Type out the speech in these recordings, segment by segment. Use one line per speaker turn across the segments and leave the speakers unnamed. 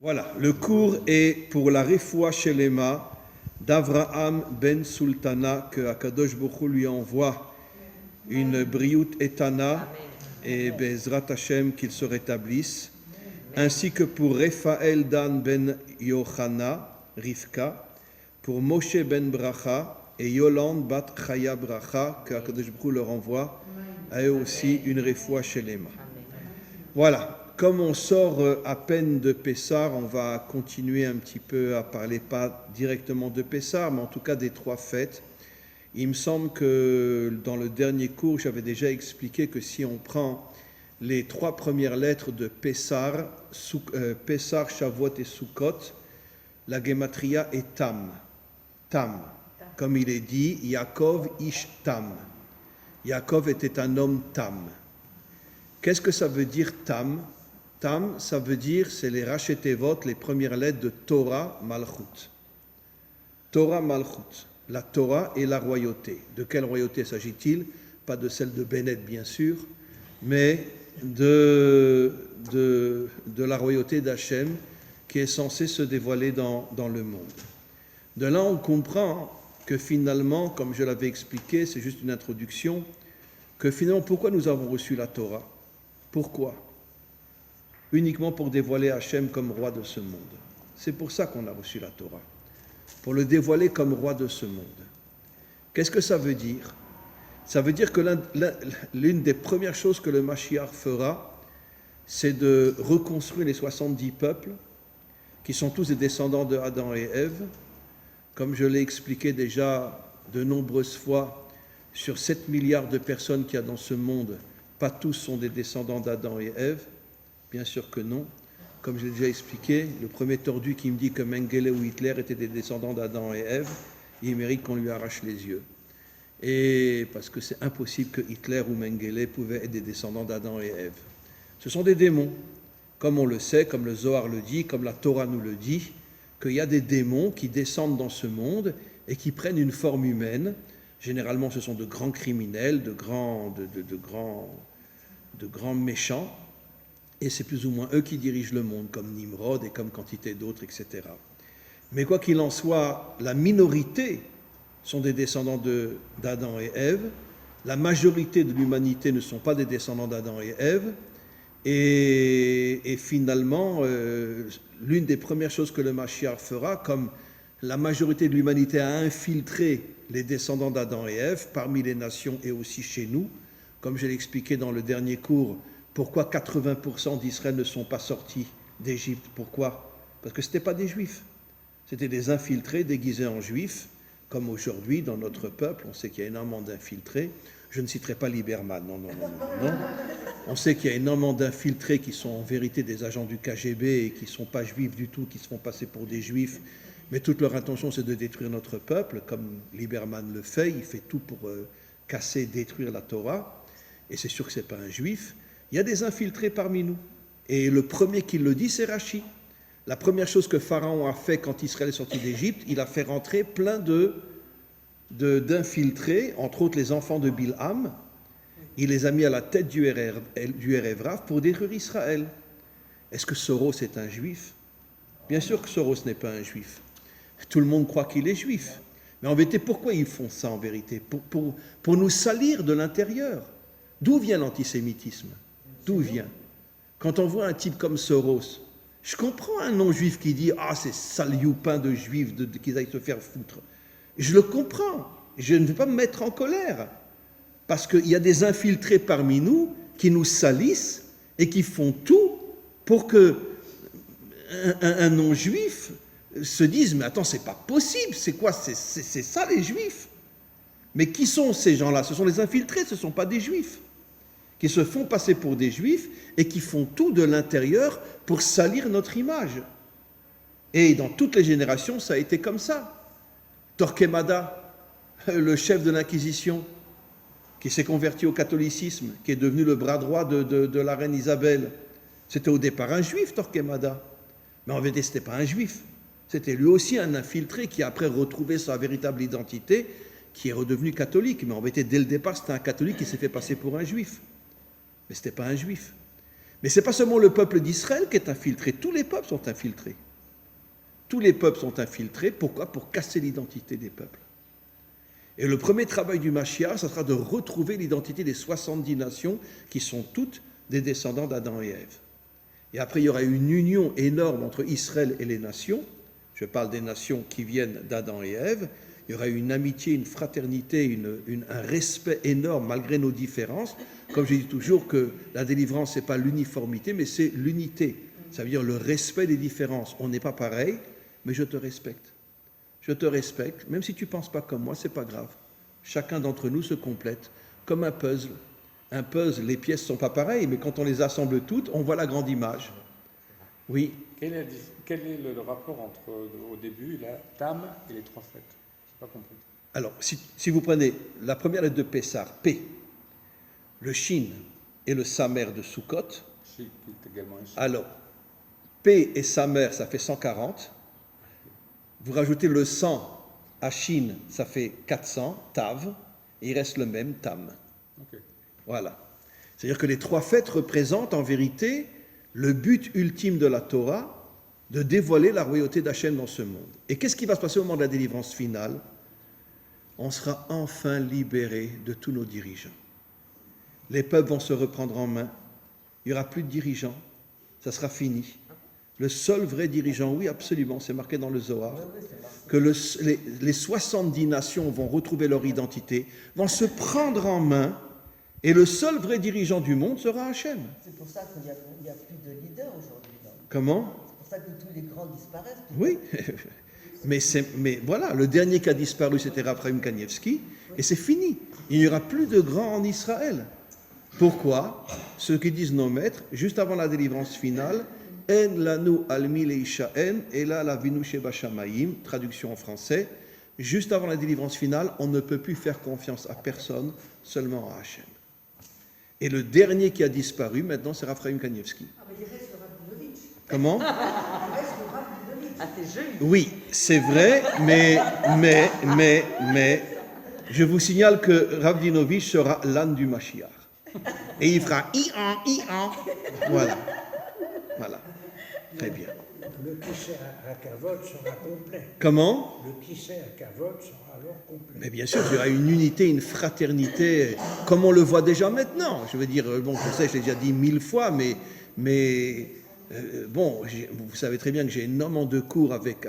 Voilà, le cours est pour la Refoua Shelema d'Avraham ben Sultana, que Akadosh Baruch Hu lui envoie une briout etana et Bezrat Hashem qu'il se rétablisse, ainsi que pour Raphaël Dan ben Yochana, Rivka, pour Moshe ben Bracha et Yolande bat Chaya Bracha, que Akadosh Baruch Hu leur envoie à eux aussi une Refoua Shelema. Voilà. Comme on sort à peine de Pessar, on va continuer un petit peu à parler, pas directement de Pessar, mais en tout cas des trois fêtes. Il me semble que dans le dernier cours, j'avais déjà expliqué que si on prend les trois premières lettres de Pessar, Pessar, Shavuot et Sukkot, la gematria est Tam. Tam. Comme il est dit, Yaakov ish Tam. Yaakov était un homme Tam. Qu'est-ce que ça veut dire Tam ? Tam, ça veut dire, c'est les rachetevot, les premières lettres de Torah Malchut. Torah Malchut, la Torah et la royauté. De quelle royauté s'agit-il ? Pas de celle de Bennett, bien sûr, mais de la royauté d'Hachem qui est censée se dévoiler dans le monde. De là, on comprend que finalement, comme je l'avais expliqué, c'est juste une introduction, que finalement, pourquoi nous avons reçu la Torah ? Pourquoi ? Uniquement pour dévoiler Hachem comme roi de ce monde. C'est pour ça qu'on a reçu la Torah, pour le dévoiler comme roi de ce monde. Qu'est-ce que ça veut dire ? Ça veut dire que l'une des premières choses que le Mashiach fera, c'est de reconstruire les 70 peuples, qui sont tous des descendants de Adam et Ève. Comme je l'ai expliqué déjà de nombreuses fois, sur 7 milliards de personnes qu'il y a dans ce monde, pas tous sont des descendants d'Adam et Ève. Bien sûr que non. Comme je l'ai déjà expliqué, le premier tordu qui me dit que Mengele ou Hitler étaient des descendants d'Adam et Ève, il mérite qu'on lui arrache les yeux. Et parce que c'est impossible que Hitler ou Mengele pouvaient être des descendants d'Adam et Ève. Ce sont des démons. Comme on le sait, comme le Zohar le dit, comme la Torah nous le dit, qu'il y a des démons qui descendent dans ce monde et qui prennent une forme humaine. Généralement, ce sont de grands criminels, de grands méchants. Et c'est plus ou moins eux qui dirigent le monde, comme Nimrod et comme quantité d'autres, etc. Mais quoi qu'il en soit, la minorité sont des descendants d'Adam et Ève. La majorité de l'humanité ne sont pas des descendants d'Adam et Ève. Et finalement, l'une des premières choses que le Mashiach fera, comme la majorité de l'humanité a infiltré les descendants d'Adam et Ève parmi les nations et aussi chez nous, comme je l'ai expliqué dans le dernier cours, pourquoi 80% d'Israël ne sont pas sortis d'Égypte ? Pourquoi ? Parce que ce n'étaient pas des Juifs. C'était des infiltrés déguisés en Juifs, comme aujourd'hui dans notre peuple. On sait qu'il y a énormément d'infiltrés. Je ne citerai pas Lieberman, non. On sait qu'il y a énormément d'infiltrés qui sont en vérité des agents du KGB et qui ne sont pas juifs du tout, qui se font passer pour des Juifs. Mais toute leur intention, c'est de détruire notre peuple, comme Lieberman le fait. Il fait tout pour casser, détruire la Torah. Et c'est sûr que ce n'est pas un Juif. Il y a des infiltrés parmi nous. Et le premier qui le dit, c'est Rachi. La première chose que Pharaon a fait quand Israël est sorti d'Égypte, il a fait rentrer plein d'infiltrés, entre autres les enfants de Bilham. Il les a mis à la tête du Erev Rav pour détruire Israël. Est-ce que Soros est un juif ? Bien sûr que Soros n'est pas un juif. Tout le monde croit qu'il est juif. Mais en vérité, pourquoi ils font ça en vérité ? Pour nous salir de l'intérieur. D'où vient l'antisémitisme ? D'où vient ? Quand on voit un type comme Soros, je comprends un non-juif qui dit « Ah, c'est sale youpin de juifs, qu'ils aillent se faire foutre ». Je le comprends. Je ne veux pas me mettre en colère. Parce qu'il y a des infiltrés parmi nous qui nous salissent et qui font tout pour que un non-juif se dise « Mais attends, c'est pas possible, c'est quoi ? C'est ça les juifs ?» Mais qui sont ces gens-là ? Ce sont les infiltrés, ce ne sont pas des juifs, qui se font passer pour des juifs et qui font tout de l'intérieur pour salir notre image. Et dans toutes les générations, ça a été comme ça. Torquemada, le chef de l'Inquisition, qui s'est converti au catholicisme, qui est devenu le bras droit de la reine Isabelle, c'était au départ un juif, Torquemada. Mais en vérité, ce n'était pas un juif. C'était lui aussi un infiltré qui a après retrouvé sa véritable identité, qui est redevenu catholique. Mais en vérité, dès le départ, c'était un catholique qui s'est fait passer pour un juif. Mais ce n'était pas un juif. Mais ce n'est pas seulement le peuple d'Israël qui est infiltré, tous les peuples sont infiltrés. Tous les peuples sont infiltrés, pourquoi? Pour casser l'identité des peuples. Et le premier travail du Mashiach, ça sera de retrouver l'identité des 70 nations qui sont toutes des descendants d'Adam et Ève. Et après, il y aura une union énorme entre Israël et les nations. Je parle des nations qui viennent d'Adam et Ève. Il y aura une amitié, une fraternité, un respect énorme malgré nos différences. Comme je dis toujours que la délivrance, ce n'est pas l'uniformité, mais c'est l'unité. Ça veut dire le respect des différences. On n'est pas pareil, mais je te respecte. Je te respecte, même si tu ne penses pas comme moi, ce n'est pas grave. Chacun d'entre nous se complète comme un puzzle. Un puzzle, les pièces ne sont pas pareilles, mais quand on les assemble toutes, on voit la grande image. Oui.
Quel est le rapport entre, au début, la Tam et les trois fêtes? Je n'ai pas compris.
Alors, si vous prenez la première lettre de Pessar, P, le Shin et le Samer de Sukkot, alors, P et Samer, ça fait 140. Vous rajoutez le 100 à Shin, ça fait 400, Tav, et il reste le même, Tam.
Okay.
Voilà. C'est-à-dire que les trois fêtes représentent en vérité le but ultime de la Torah, de dévoiler la royauté d'Hachem dans ce monde. Et qu'est-ce qui va se passer au moment de la délivrance finale? On sera enfin libéré de tous nos dirigeants. Les peuples vont se reprendre en main. Il n'y aura plus de dirigeants. Ça sera fini. Le seul vrai dirigeant, oui, absolument, c'est marqué dans le Zohar, que les 70 nations vont retrouver leur identité, vont se prendre en main, et le seul vrai dirigeant du monde sera Hachem.
C'est pour ça qu'il n'y a plus de leader aujourd'hui.
Comment?
C'est pour ça que tous les grands disparaissent.
Oui, mais voilà, le dernier qui a disparu, c'était Raphaël Kanievski, et c'est fini. Il n'y aura plus de grands en Israël. Pourquoi? Ceux qui disent nos maîtres, juste avant la délivrance finale, En lanu almi leishaen, ela lavinu sheba shamayim, traduction en français, juste avant la délivrance finale, on ne peut plus faire confiance à personne, seulement à Hachem. Et le dernier qui a disparu, maintenant, c'est Raphaël Kanievski.
Ah, mais il reste le Rabinovitch.
Comment?
Il reste le Rabinovitch. Ah, c'est joli.
Oui, c'est vrai, mais, je vous signale que Rabdinovich sera l'âne du Mashiach. Et il fera i-an. Voilà. Très bien.
Le Kissé à Kavod sera complet.
Comment?
Le Kissé à Kavod sera alors complet.
Mais bien sûr, il y aura une unité, une fraternité, comme on le voit déjà maintenant. Je veux dire, bon, je sais, je l'ai déjà dit 1000 fois, mais bon, vous savez très bien que j'ai énormément de cours avec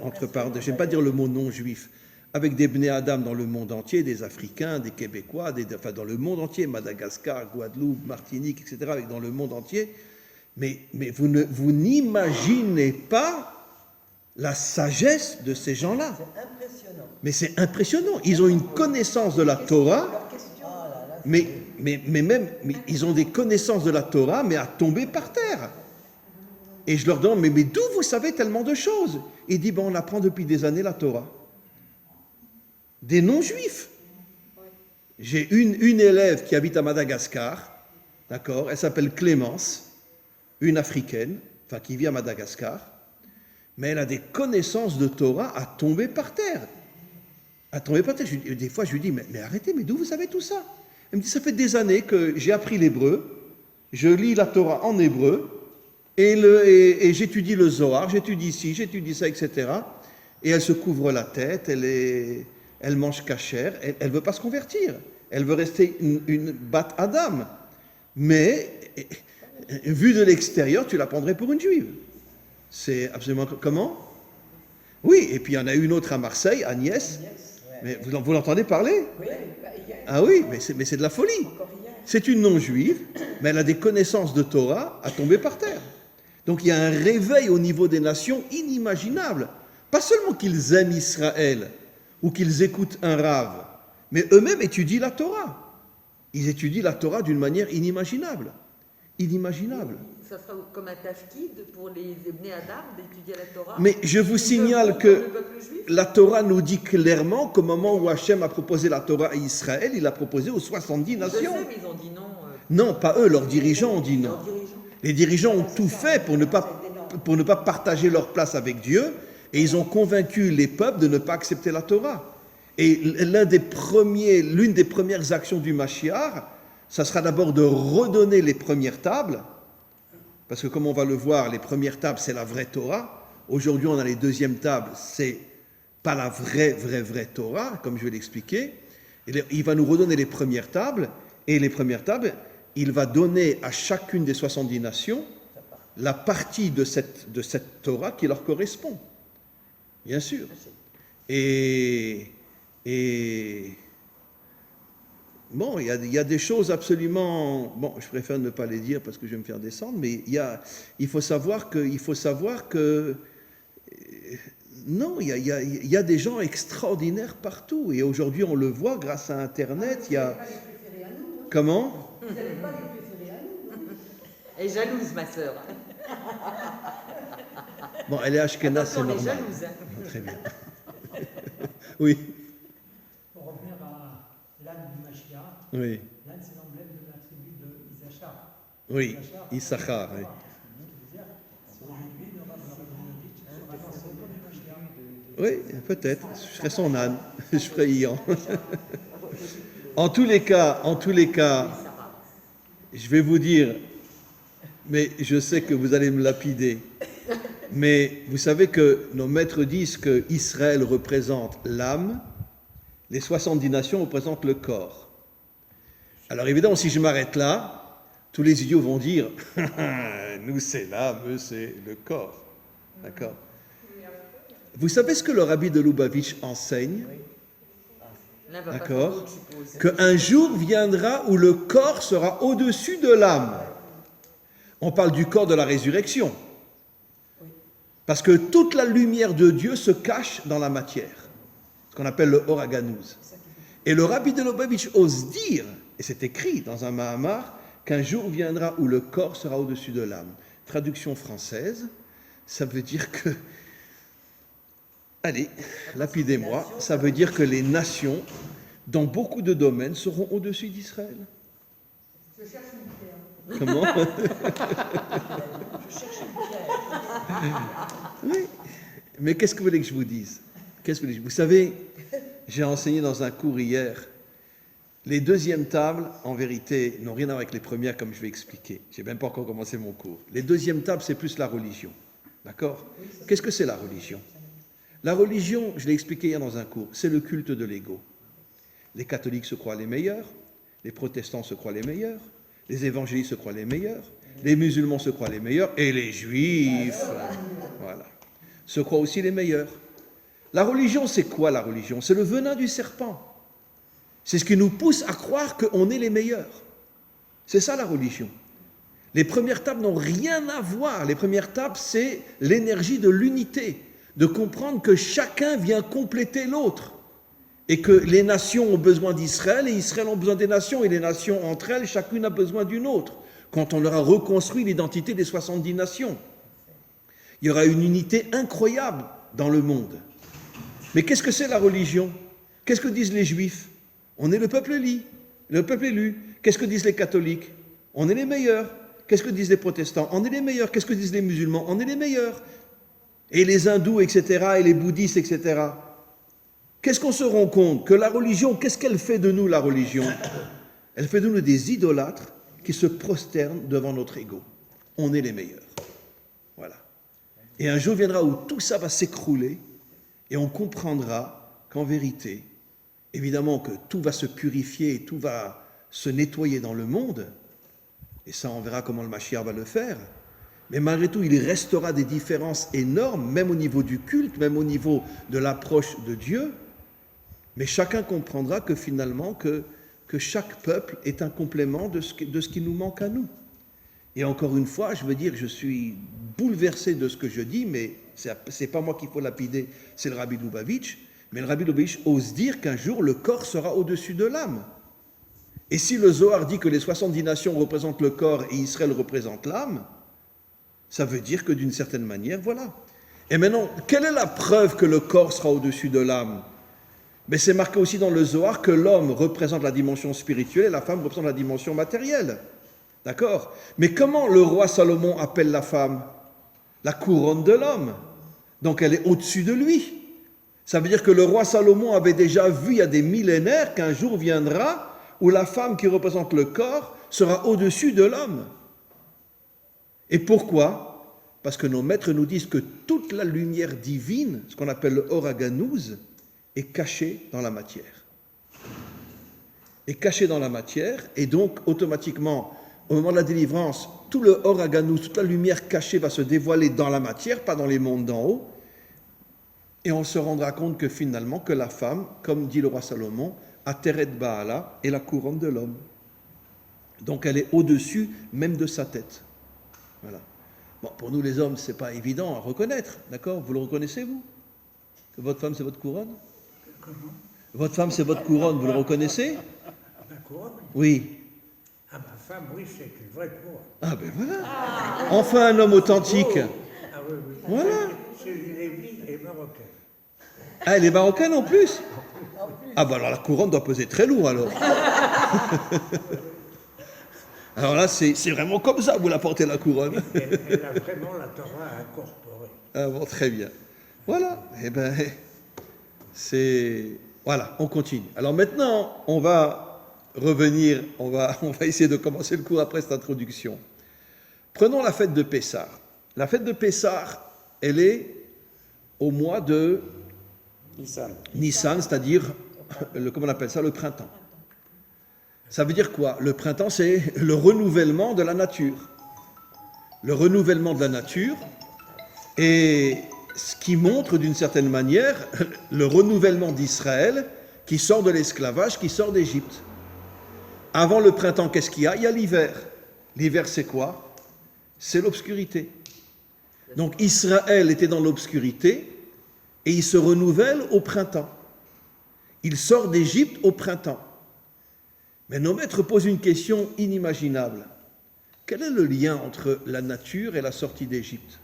entre parenthèses, je n'aime pas dire le mot non-juif, avec des Bnei Adam dans le monde entier, des Africains, des Québécois, enfin dans le monde entier, Madagascar, Guadeloupe, Martinique, etc., avec dans le monde entier. Mais vous n'imaginez pas la sagesse de ces gens-là.
C'est impressionnant.
Mais c'est impressionnant. Ils ont une connaissance de la Torah, mais ils ont des connaissances de la Torah, mais à tomber par terre. Et je leur demande, mais d'où vous savez tellement de choses? Il dit, on apprend depuis des années la Torah. Des non-juifs. J'ai une élève qui habite à Madagascar, d'accord, elle s'appelle Clémence, une africaine, enfin qui vit à Madagascar, mais elle a des connaissances de Torah à tomber par terre. À tomber par terre. Des fois, je lui dis, mais arrêtez, mais d'où vous savez tout ça? Elle me dit, ça fait des années que j'ai appris l'hébreu, je lis la Torah en hébreu, et j'étudie le Zohar, j'étudie ci, j'étudie ça, etc. Et elle se couvre la tête, elle mange cachère, elle ne veut pas se convertir. Elle veut rester une Bat Adam. Mais, vu de l'extérieur, tu la prendrais pour une juive. C'est absolument... Comment? Oui, et puis il y en a une autre à Marseille, Agnès. Mais vous l'entendez parler? Ah oui, mais c'est de la folie. C'est une non-juive, mais elle a des connaissances de Torah à tomber par terre. Donc il y a un réveil au niveau des nations inimaginable. Pas seulement qu'ils aiment Israël ou qu'ils écoutent un rave, mais eux-mêmes étudient la Torah. Ils étudient la Torah d'une manière inimaginable. Inimaginable.
Ça sera comme un tafkid pour les Bnei Adam d'étudier la Torah.
Mais je vous signale que la Torah nous dit clairement qu'au moment où Hachem a proposé la Torah à Israël, il l'a proposé aux 70 nations.
Je sais, mais ils ont dit non.
Non, pas eux, leurs dirigeants ont dit non. Les dirigeants ont tout fait pour ne pas partager leur place avec Dieu, et ils ont convaincu les peuples de ne pas accepter la Torah. Et l'une des premières actions du Mashiach, ça sera d'abord de redonner les premières tables parce que comme on va le voir, les premières tables, c'est la vraie Torah. Aujourd'hui, on a les deuxièmes tables, c'est pas la vraie Torah, comme je vais l'expliquer. Il va nous redonner les premières tables, et les premières tables, il va donner à chacune des 70 nations la partie de cette Torah qui leur correspond. Bien sûr. Et bon, il y a des choses absolument... Bon, je préfère ne pas les dire parce que je vais me faire descendre, mais il faut savoir que non, il y a des gens extraordinaires partout. Et aujourd'hui, on le voit grâce à Internet. Il y a... Comment?
Vous n'allez pas les préférer à nous.
Elle est jalouse, ma sœur.
Bon, elle est Ashkenaz, c'est
On est
normal.
jalouse.
Très bien. Oui,
Pour revenir à l'âne du Mashiach,
oui,
l'âne c'est l'emblème de la tribu de Issachar.
oui, Issachar, oui. Oui, peut-être. Je serai son âne. Je ferai Ian. En tous les cas, je vais vous dire, mais je sais que vous allez me lapider, mais vous savez que nos maîtres disent que Israël représente l'âme, les 70 nations représentent le corps. Alors évidemment, si je m'arrête là, tous les idiots vont dire, nous c'est l'âme, eux c'est le corps. D'accord? Vous savez ce que le rabbi de Lubavitch enseigne? D'accord? Qu'un jour viendra où le corps sera au-dessus de l'âme. On parle du corps de la résurrection. Parce que toute la lumière de Dieu se cache dans la matière. Ce qu'on appelle le Oraganuz. Et le rabbi de Lubavitch ose dire, et c'est écrit dans un Mahamar, qu'un jour viendra où le corps sera au-dessus de l'âme. Traduction française, ça veut dire que... Allez, lapidez-moi. Ça veut dire que les nations, dans beaucoup de domaines, seront au-dessus d'Israël.
Je cherche une pierre.
Comment?
Je cherche une pierre.
Oui. Mais qu'est-ce que vous voulez que je vous dise? Vous savez, j'ai enseigné dans un cours hier, les deuxièmes tables, en vérité, n'ont rien à voir avec les premières, comme je vais expliquer. Je n'ai même pas encore commencé mon cours. Les deuxièmes tables, c'est plus la religion. D'accord? Qu'est-ce que c'est la religion? La religion, je l'ai expliqué hier dans un cours, c'est le culte de l'ego. Les catholiques se croient les meilleurs, les protestants se croient les meilleurs, les évangélistes se croient les meilleurs, les musulmans se croient les meilleurs, et les juifs, voilà, se croient aussi les meilleurs. La religion, c'est quoi la religion? C'est le venin du serpent. C'est ce qui nous pousse à croire qu'on est les meilleurs. C'est ça la religion. Les premières tables n'ont rien à voir. Les premières tables, c'est l'énergie de l'unité, de comprendre que chacun vient compléter l'autre et que les nations ont besoin d'Israël et Israël ont besoin des nations et les nations entre elles, chacune a besoin d'une autre. Quand on leur a reconstruit l'identité des 70 nations, il y aura une unité incroyable dans le monde. Mais qu'est-ce que c'est la religion? Qu'est-ce que disent les juifs? On est le peuple élu. Qu'est-ce que disent les catholiques? On est les meilleurs. Qu'est-ce que disent les protestants? On est les meilleurs. Qu'est-ce que disent les musulmans? On est les meilleurs. Et les hindous, etc., et les bouddhistes, etc. Qu'est-ce qu'on se rend compte? Que la religion, qu'est-ce qu'elle fait de nous, la religion? Elle fait de nous des idolâtres qui se prosternent devant notre ego. On est les meilleurs. Voilà. Et un jour viendra où tout ça va s'écrouler et on comprendra qu'en vérité, évidemment que tout va se purifier et tout va se nettoyer dans le monde, et ça on verra comment le Mashiach va le faire, mais malgré tout il restera des différences énormes, même au niveau du culte, même au niveau de l'approche de Dieu, mais chacun comprendra que finalement que chaque peuple est un complément de ce qui nous manque à nous. Et encore une fois, je veux dire, je suis bouleversé de ce que je dis, mais c'est pas moi qu'il faut lapider, c'est le rabbi Lubavitch. Mais le rabbi Lubavitch ose dire qu'un jour le corps sera au-dessus de l'âme. Et si le Zohar dit que les 70 nations représentent le corps et Israël représente l'âme, ça veut dire que d'une certaine manière, voilà. Et maintenant, quelle est la preuve que le corps sera au-dessus de l'âme? Mais c'est marqué aussi dans le Zohar que l'homme représente la dimension spirituelle et la femme représente la dimension matérielle. D'accord? Mais comment le roi Salomon appelle la femme? La couronne de l'homme. Donc elle est au-dessus de lui. Ça veut dire que le roi Salomon avait déjà vu il y a des millénaires qu'un jour viendra où la femme qui représente le corps sera au-dessus de l'homme. Et pourquoi? Parce que nos maîtres nous disent que toute la lumière divine, ce qu'on appelle le Or HaGanuz, est cachée dans la matière. Est cachée dans la matière, et donc automatiquement, au moment de la délivrance, tout le Or HaGanuz, toute la lumière cachée va se dévoiler dans la matière, pas dans les mondes d'en haut, et on se rendra compte que finalement, que la femme, comme dit le roi Salomon, Ateret Baala, est la couronne de l'homme. Donc elle est au-dessus même de sa tête. Voilà. Bon, pour nous les hommes, c'est pas évident à reconnaître, d'accord? Vous le reconnaissez, vous? Que votre femme, c'est votre couronne?
Comment?
Votre femme, c'est votre couronne, vous le reconnaissez?
Ma couronne?
Oui.
Ah, ma femme, oui, c'est une vraie couronne.
Ah ben voilà. Enfin un homme authentique.
Ah oui, oui.
Voilà.
C'est une Lévi et marocaine.
Ah, elle est marocaine en plus? Ah ben alors la couronne doit peser très lourd alors. Alors là, c'est vraiment comme ça que vous la portez la couronne.
Elle a vraiment la Torah incorporée.
Ah bon, très bien. Voilà. Eh ben, c'est... Voilà, on continue. Alors maintenant, on va revenir, on va essayer de commencer le cours après cette introduction. Prenons la fête de Pessah. La fête de Pessah, elle est au mois de Nissan, c'est-à-dire, comment on appelle ça, le printemps. Ça veut dire quoi? Le printemps, c'est le renouvellement de la nature. Le renouvellement de la nature, et ce qui montre d'une certaine manière le renouvellement d'Israël qui sort de l'esclavage, qui sort d'Égypte. Avant le printemps, qu'est-ce qu'il y a? Il y a l'hiver. L'hiver, c'est quoi? C'est l'obscurité. Donc Israël était dans l'obscurité et il se renouvelle au printemps. Il sort d'Égypte au printemps. Mais nos maîtres posent une question inimaginable. Quel est le lien entre la nature et la sortie d'Égypte?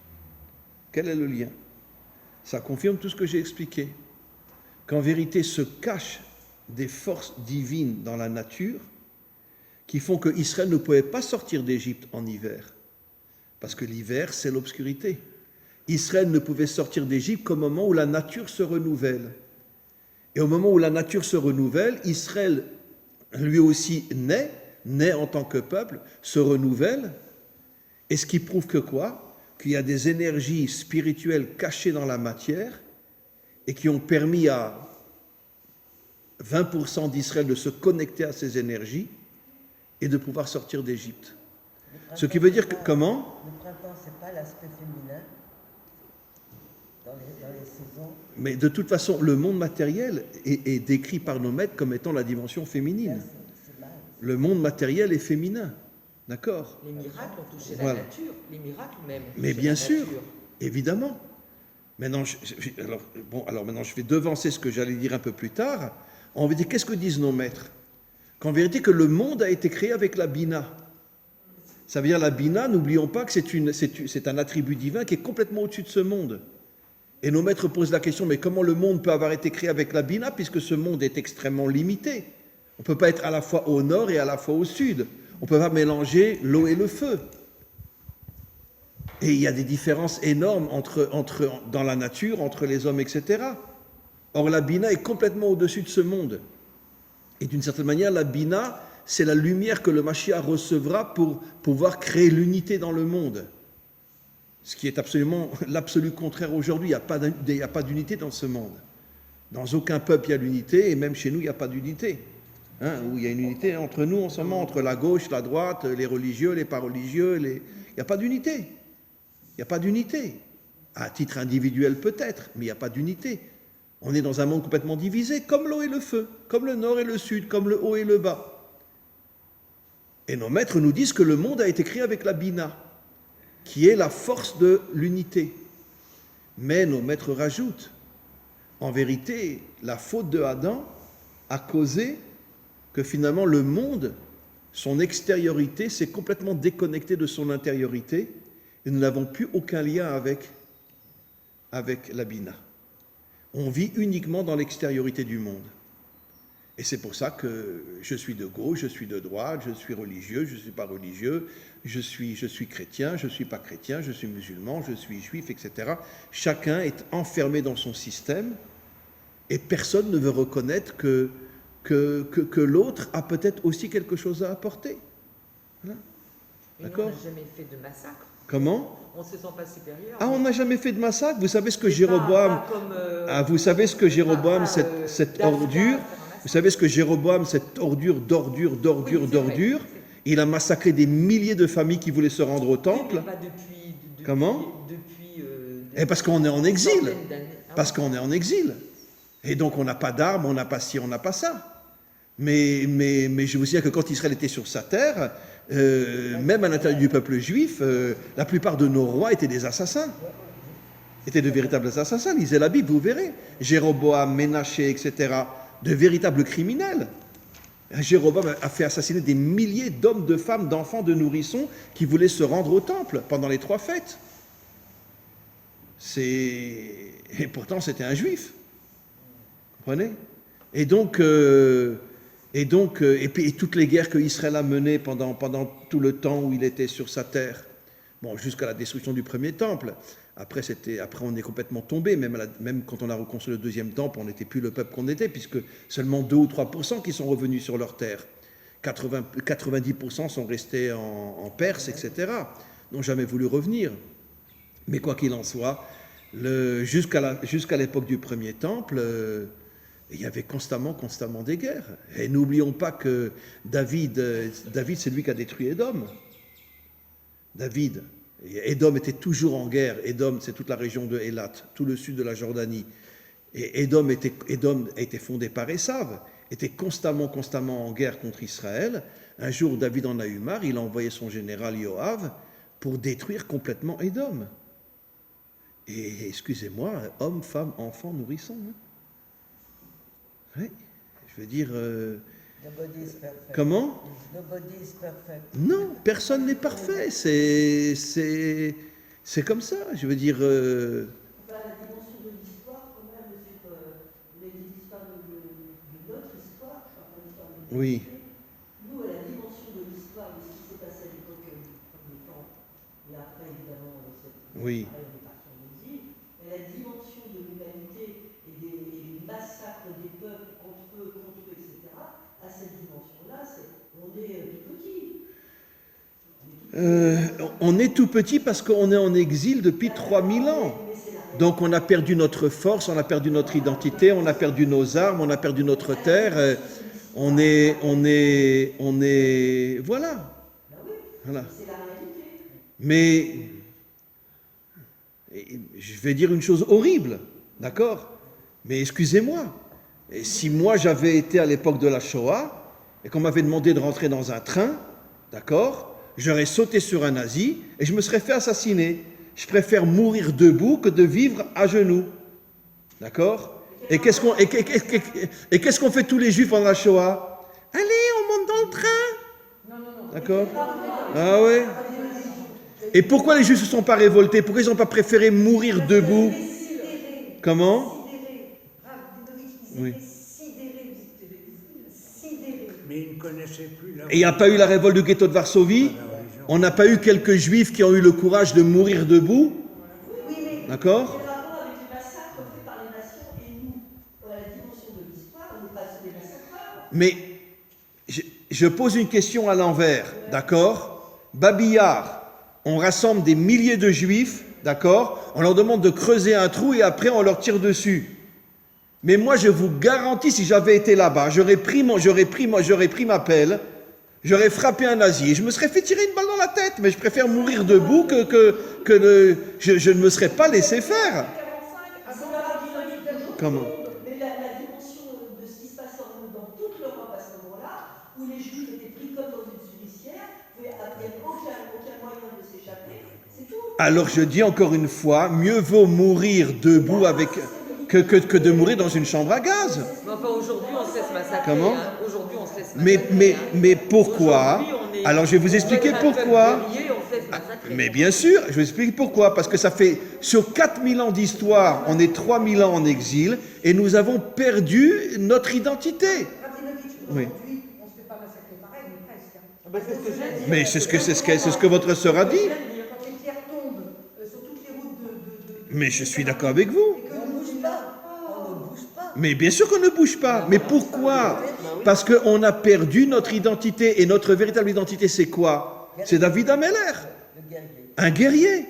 Quel est le lien? Ça confirme tout ce que j'ai expliqué. Qu'en vérité se cachent des forces divines dans la nature qui font que Israël ne pouvait pas sortir d'Égypte en hiver. Parce que l'hiver, c'est l'obscurité. Israël ne pouvait sortir d'Égypte qu'au moment où la nature se renouvelle. Et au moment où la nature se renouvelle, Israël, lui aussi, naît en tant que peuple, se renouvelle. Et ce qui prouve que quoi? Qu'il y a des énergies spirituelles cachées dans la matière et qui ont permis à 20% d'Israël de se connecter à ces énergies et de pouvoir sortir d'Égypte. Ce qui veut dire que, comment?
Le printemps, c'est pas l'aspect féminin dans les saisons.
Mais de toute façon, le monde matériel est décrit par nos maîtres comme étant la dimension féminine.
Là, c'est mal.
Le monde matériel est féminin, d'accord?
Les miracles ont touché
Voilà.
la nature. Les miracles même. ont
Mais
touché
bien
la
sûr,
nature.
évidemment. Maintenant, alors maintenant, je vais devancer ce que j'allais dire un peu plus tard. On va dire, qu'est-ce que disent nos maîtres? Qu'en vérité, que le monde a été créé avec la Bina. Ça veut dire la Bina, n'oublions pas que c'est un attribut divin qui est complètement au-dessus de ce monde. Et nos maîtres posent la question, mais comment le monde peut avoir été créé avec la Bina, puisque ce monde est extrêmement limité? On ne peut pas être à la fois au nord et à la fois au sud. On ne peut pas mélanger l'eau et le feu. Et il y a des différences énormes dans la nature, entre les hommes, etc. Or, la Bina est complètement au-dessus de ce monde. Et d'une certaine manière, la Bina, c'est la lumière que le Mashiach recevra pour pouvoir créer l'unité dans le monde. Ce qui est absolument l'absolu contraire aujourd'hui. Il n'y a pas d'unité dans ce monde. Dans aucun peuple, il y a l'unité, et même chez nous, il n'y a pas d'unité. Où il y a une unité entre nous, en ce moment, entre la gauche, la droite, les religieux, les pas religieux. Il n'y a pas d'unité. Il n'y a pas d'unité. À titre individuel peut-être, mais il n'y a pas d'unité. On est dans un monde complètement divisé, comme l'eau et le feu, comme le nord et le sud, comme le haut et le bas. Et nos maîtres nous disent que le monde a été créé avec la Bina, qui est la force de l'unité. Mais nos maîtres rajoutent, en vérité, la faute de Adam a causé que finalement le monde, son extériorité, s'est complètement déconnecté de son intériorité, et nous n'avons plus aucun lien avec la Bina. On vit uniquement dans l'extériorité du monde. Et c'est pour ça que je suis de gauche, je suis de droite, je suis religieux, je ne suis pas religieux, je suis chrétien, je ne suis pas chrétien, je suis musulman, je suis juif, etc. Chacun est enfermé dans son système et personne ne veut reconnaître que l'autre a peut-être aussi quelque chose à apporter. Voilà.
Mais nous,
D'accord?
on n'a jamais fait de massacre.
Comment?
On se sent pas supérieur.
Ah, on n'a jamais fait de massacre. Vous savez ce que
C'est
Jéroboam...
pas comme,
Ah, vous savez ce que Jéroboam,
pas,
cette
d'Africa,
ordure,
faire un massacre.
vous savez ce que Jéroboam, cette ordure d'ordure,
Oui, c'est vrai.
il a massacré des milliers de familles qui voulaient se rendre au
Oui,
temple.
mais pas depuis,
Comment?
Depuis.
Et parce qu'on est en exil.
centaines d'années. Ah
Parce
oui.
qu'on est en exil. Et donc on n'a pas d'armes, on n'a pas ci, on n'a pas ça. Mais je vous dis que quand Israël était sur sa terre, même à l'intérieur du peuple juif, la plupart de nos rois étaient des assassins. Étaient de véritables assassins. Lisez la Bible, vous verrez. Jéroboam, Ménaché, etc. De véritables criminels. Jéroboam a fait assassiner des milliers d'hommes, de femmes, d'enfants, de nourrissons qui voulaient se rendre au temple pendant les 3 fêtes. Et pourtant, c'était un juif. Vous comprenez? Et toutes les guerres que Israël a menées pendant tout le temps où il était sur sa terre, bon, jusqu'à la destruction du premier temple. Après, on est complètement tombé, même quand on a reconstruit le deuxième temple, on n'était plus le peuple qu'on était, puisque seulement 2 ou 3% qui sont revenus sur leur terre. 90% sont restés en Perse, etc. N'ont jamais voulu revenir. Mais quoi qu'il en soit, jusqu'à l'époque du premier temple, il y avait constamment des guerres. Et n'oublions pas que David, c'est lui qui a détruit Édom. Édom était toujours en guerre. Édom, c'est toute la région de Élat, tout le sud de la Jordanie. Et Édom a été fondé par Ésav, était constamment en guerre contre Israël. Un jour, David en a eu marre, il a envoyé son général Yoav pour détruire complètement Édom. Et excusez-moi, hommes, femmes, enfants, nourrissons. Oui, je veux dire...
Nobody is perfect.
Comment?
Nobody is perfect.
Non, personne n'est parfait. C'est comme ça. Je veux dire...
Enfin, la dimension de l'histoire, quand même, c'est que l'histoire de notre histoire, je parle de l'histoire de l'humanité.
Oui.
Nous, à la dimension de l'histoire de ce qui s'est passé à l'époque du premier temps, et après, évidemment,
Oui.
après, on est parti en exil, mais la dimension de l'humanité et des massacres des peuples entre eux, etc., à cette dimension-là, on est tout petit.
On est tout petit parce qu'on est en exil depuis 3000 ans. Donc on a perdu notre force, on a perdu notre identité, on a perdu nos armes, on a perdu notre terre. On est, voilà. Voilà. Mais je vais dire une chose horrible, d'accord? Mais excusez-moi. Et si moi j'avais été à l'époque de la Shoah et qu'on m'avait demandé de rentrer dans un train, d'accord, j'aurais sauté sur un nazi et je me serais fait assassiner. Je préfère mourir debout que de vivre à genoux, d'accord? Et qu'est-ce qu'on fait tous les juifs pendant la Shoah? Allez, on monte dans le train, d'accord? Ah ouais. Et pourquoi les juifs ne se sont pas révoltés? Pourquoi ils n'ont pas préféré mourir debout? Comment? Oui.
Mais ils ne connaissaient plus la
Et il n'y a pas eu la révolte du ghetto de Varsovie? On n'a pas eu quelques juifs qui ont eu le courage de mourir debout? D'accord?
Le rapport avec les massacres faits par les nations et nous, à la dimension de l'histoire, on n'est pas sur des massacreurs.
Mais je pose une question à l'envers, d'accord? Babillard, on rassemble des milliers de juifs, d'accord? On leur demande de creuser un trou et après on leur tire dessus. Mais moi, je vous garantis, si j'avais été là-bas, j'aurais pris ma pelle, j'aurais frappé un nazi et je me serais fait tirer une balle dans la tête. Mais je préfère mourir debout je ne me serais pas laissé faire. Comment?
Mais la dimension de ce qui se passe dans toute l'Europe à ce moment-là, où les Juifs étaient pris comme dans une souricière, il n'y avait aucun moyen de s'échapper, c'est tout.
Alors je dis encore une fois, mieux vaut mourir debout que de mourir dans une chambre à gaz.
Mais enfin, aujourd'hui, on se laisse massacrer.
Comment?
Hein. Aujourd'hui, on se laisse massacrer.
Mais pourquoi?
Aujourd'hui, on est-
Alors je vais vous expliquer
on est un
pourquoi.
peuple guerrier, on se laisse massacrer.
Mais bien sûr, je vais vous expliquer pourquoi. Parce que ça fait, sur 4000 ans d'histoire, on est 3000 ans en exil et nous avons perdu notre identité.
Rabinovitch,
Oui.
aujourd'hui, on ne se fait pas massacrer pareil, mais presque.
Ah ben, c'est ce que j'ai dit.
Mais c'est ce que votre sœur a dit.
Quand les pierres tombent sur toutes les routes
Mais je suis d'accord avec vous.
et que
On
nous
ne bouge pas. On ne bouge pas.
Mais bien sûr qu'on ne bouge pas. Mais pourquoi? Parce qu'on a perdu notre identité. Et notre véritable identité, c'est quoi? C'est David Ameller.
Le guerrier.
Un guerrier.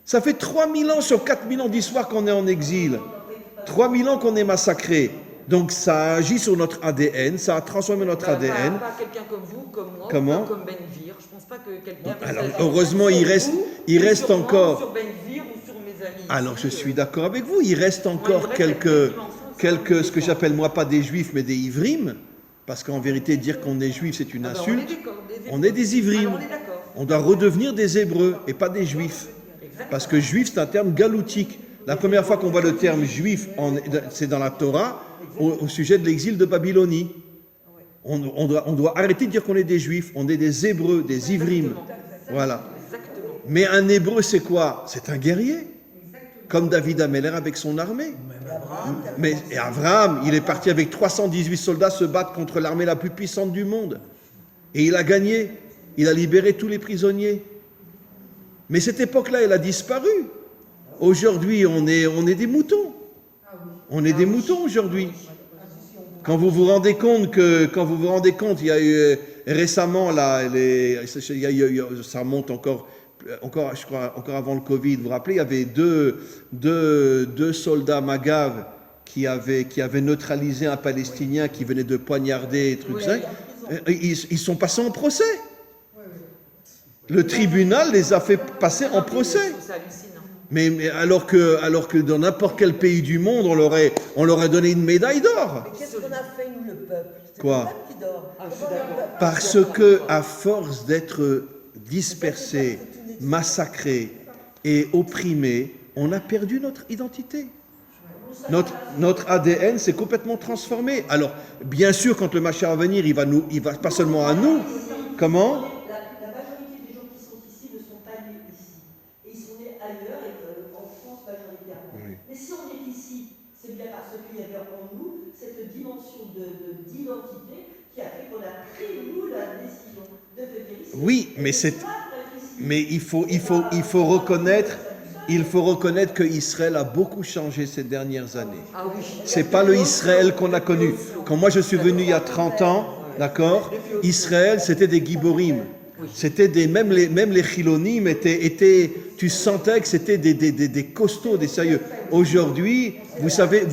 Ça fait 3000 ans sur 4000 ans d'histoire qu'on est en exil. 3000 ans qu'on est massacré. Donc ça agit sur notre ADN, ça a transformé notre ADN.
Pas quelqu'un comme vous, comme moi,
Comment?
pas comme Ben-Gvir. Je pense pas que quelqu'un...
Alors heureusement, il reste
sur
encore...
Moi, sur Ben-Gvir ou sur mes amis.
Alors
ici,
je suis d'accord avec vous, il reste encore quelques, ce que j'appelle moi pas des juifs mais des ivrimes, parce qu'en vérité dire qu'on est juif c'est une insulte. On est des ivrimes. On doit redevenir des hébreux et pas des juifs. Parce que juif c'est un terme galoutique. La première fois qu'on voit le terme juif, c'est dans la Torah, au sujet de l'exil de Babylonie. On doit arrêter de dire qu'on est des juifs, on est des hébreux, des ivrimes. Voilà. Mais un hébreu c'est quoi? C'est un guerrier. Comme David Améler avec son armée. Mais Abraham, il est parti avec 318 soldats se battre contre l'armée la plus puissante du monde. Et il a gagné. Il a libéré tous les prisonniers. Mais cette époque-là, elle a disparu. Aujourd'hui, on est des moutons. On est des moutons aujourd'hui. Quand vous vous rendez compte, il y a eu récemment, là, ça remonte encore, je crois, encore avant le Covid, vous vous rappelez, il y avait deux soldats Magav qui avaient neutralisé un Palestinien qui venait de poignarder, trucs ça. Ils sont passés en procès. Le tribunal les a fait passer en procès. Mais alors que dans n'importe quel pays du monde, on leur a donné une médaille d'or.
Mais qu'est-ce qu'on a fait, nous, le peuple? C'est
Quoi?
le peuple qui dort.
Parce que, à force d'être dispersés, massacrés et opprimés, on a perdu notre identité. Notre ADN s'est complètement transformé. Alors, bien sûr, quand le Mashiach va venir, il va pas seulement à nous. Comment?
La majorité des gens qui sont ici ne sont pas nés ici. Et ils sont nés ailleurs, et en France majoritairement.
Oui.
Mais si on est ici, c'est bien parce qu'il y avait en nous cette dimension d'identité qui a fait qu'on a pris, nous, la décision de venir ici.
Oui, mais il faut reconnaître que Israël a beaucoup changé ces dernières années.
Ah oui.
C'est pas le Israël qu'on a connu. Quand moi je suis venu il y a 30 ans, d'accord, Israël c'était des giborim. C'était même les chilonim étaient, tu sentais que c'était des costauds, des sérieux. Aujourd'hui, vous savez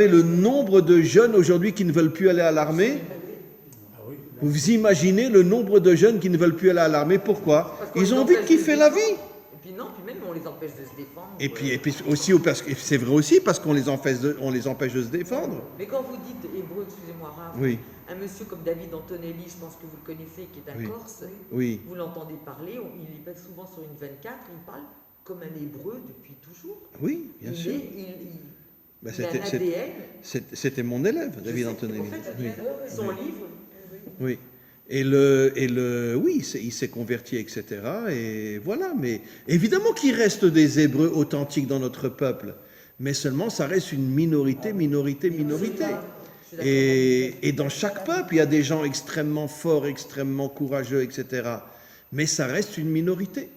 le nombre de jeunes aujourd'hui qui ne veulent plus aller à l'armée. Vous imaginez le nombre de jeunes qui ne veulent plus aller à l'armée. Pourquoi? Ils ont envie de kiffer la vie.
Et puis même on les empêche de se défendre.
Et puis aussi, parce que c'est vrai aussi, parce qu'on les empêche de se défendre.
Mais quand vous dites hébreu, excusez-moi, Rav,
Oui.
un monsieur comme David Antonelli, je pense que vous le connaissez, qui est un
Oui.
Corse,
Oui.
vous l'entendez parler, il y passe souvent sur une 24, il parle comme un hébreu depuis toujours.
Oui, bien sûr.
Il a un ADN.
C'était mon élève, David
Je sais,
Antonelli.
en fait,
Oui.
son livre.
Oui. Oui, il s'est converti, etc. Et voilà. Mais évidemment qu'il reste des Hébreux authentiques dans notre peuple. Mais seulement, ça reste une minorité. Et dans chaque peuple, il y a des gens extrêmement forts, extrêmement courageux, etc. Mais ça reste une minorité.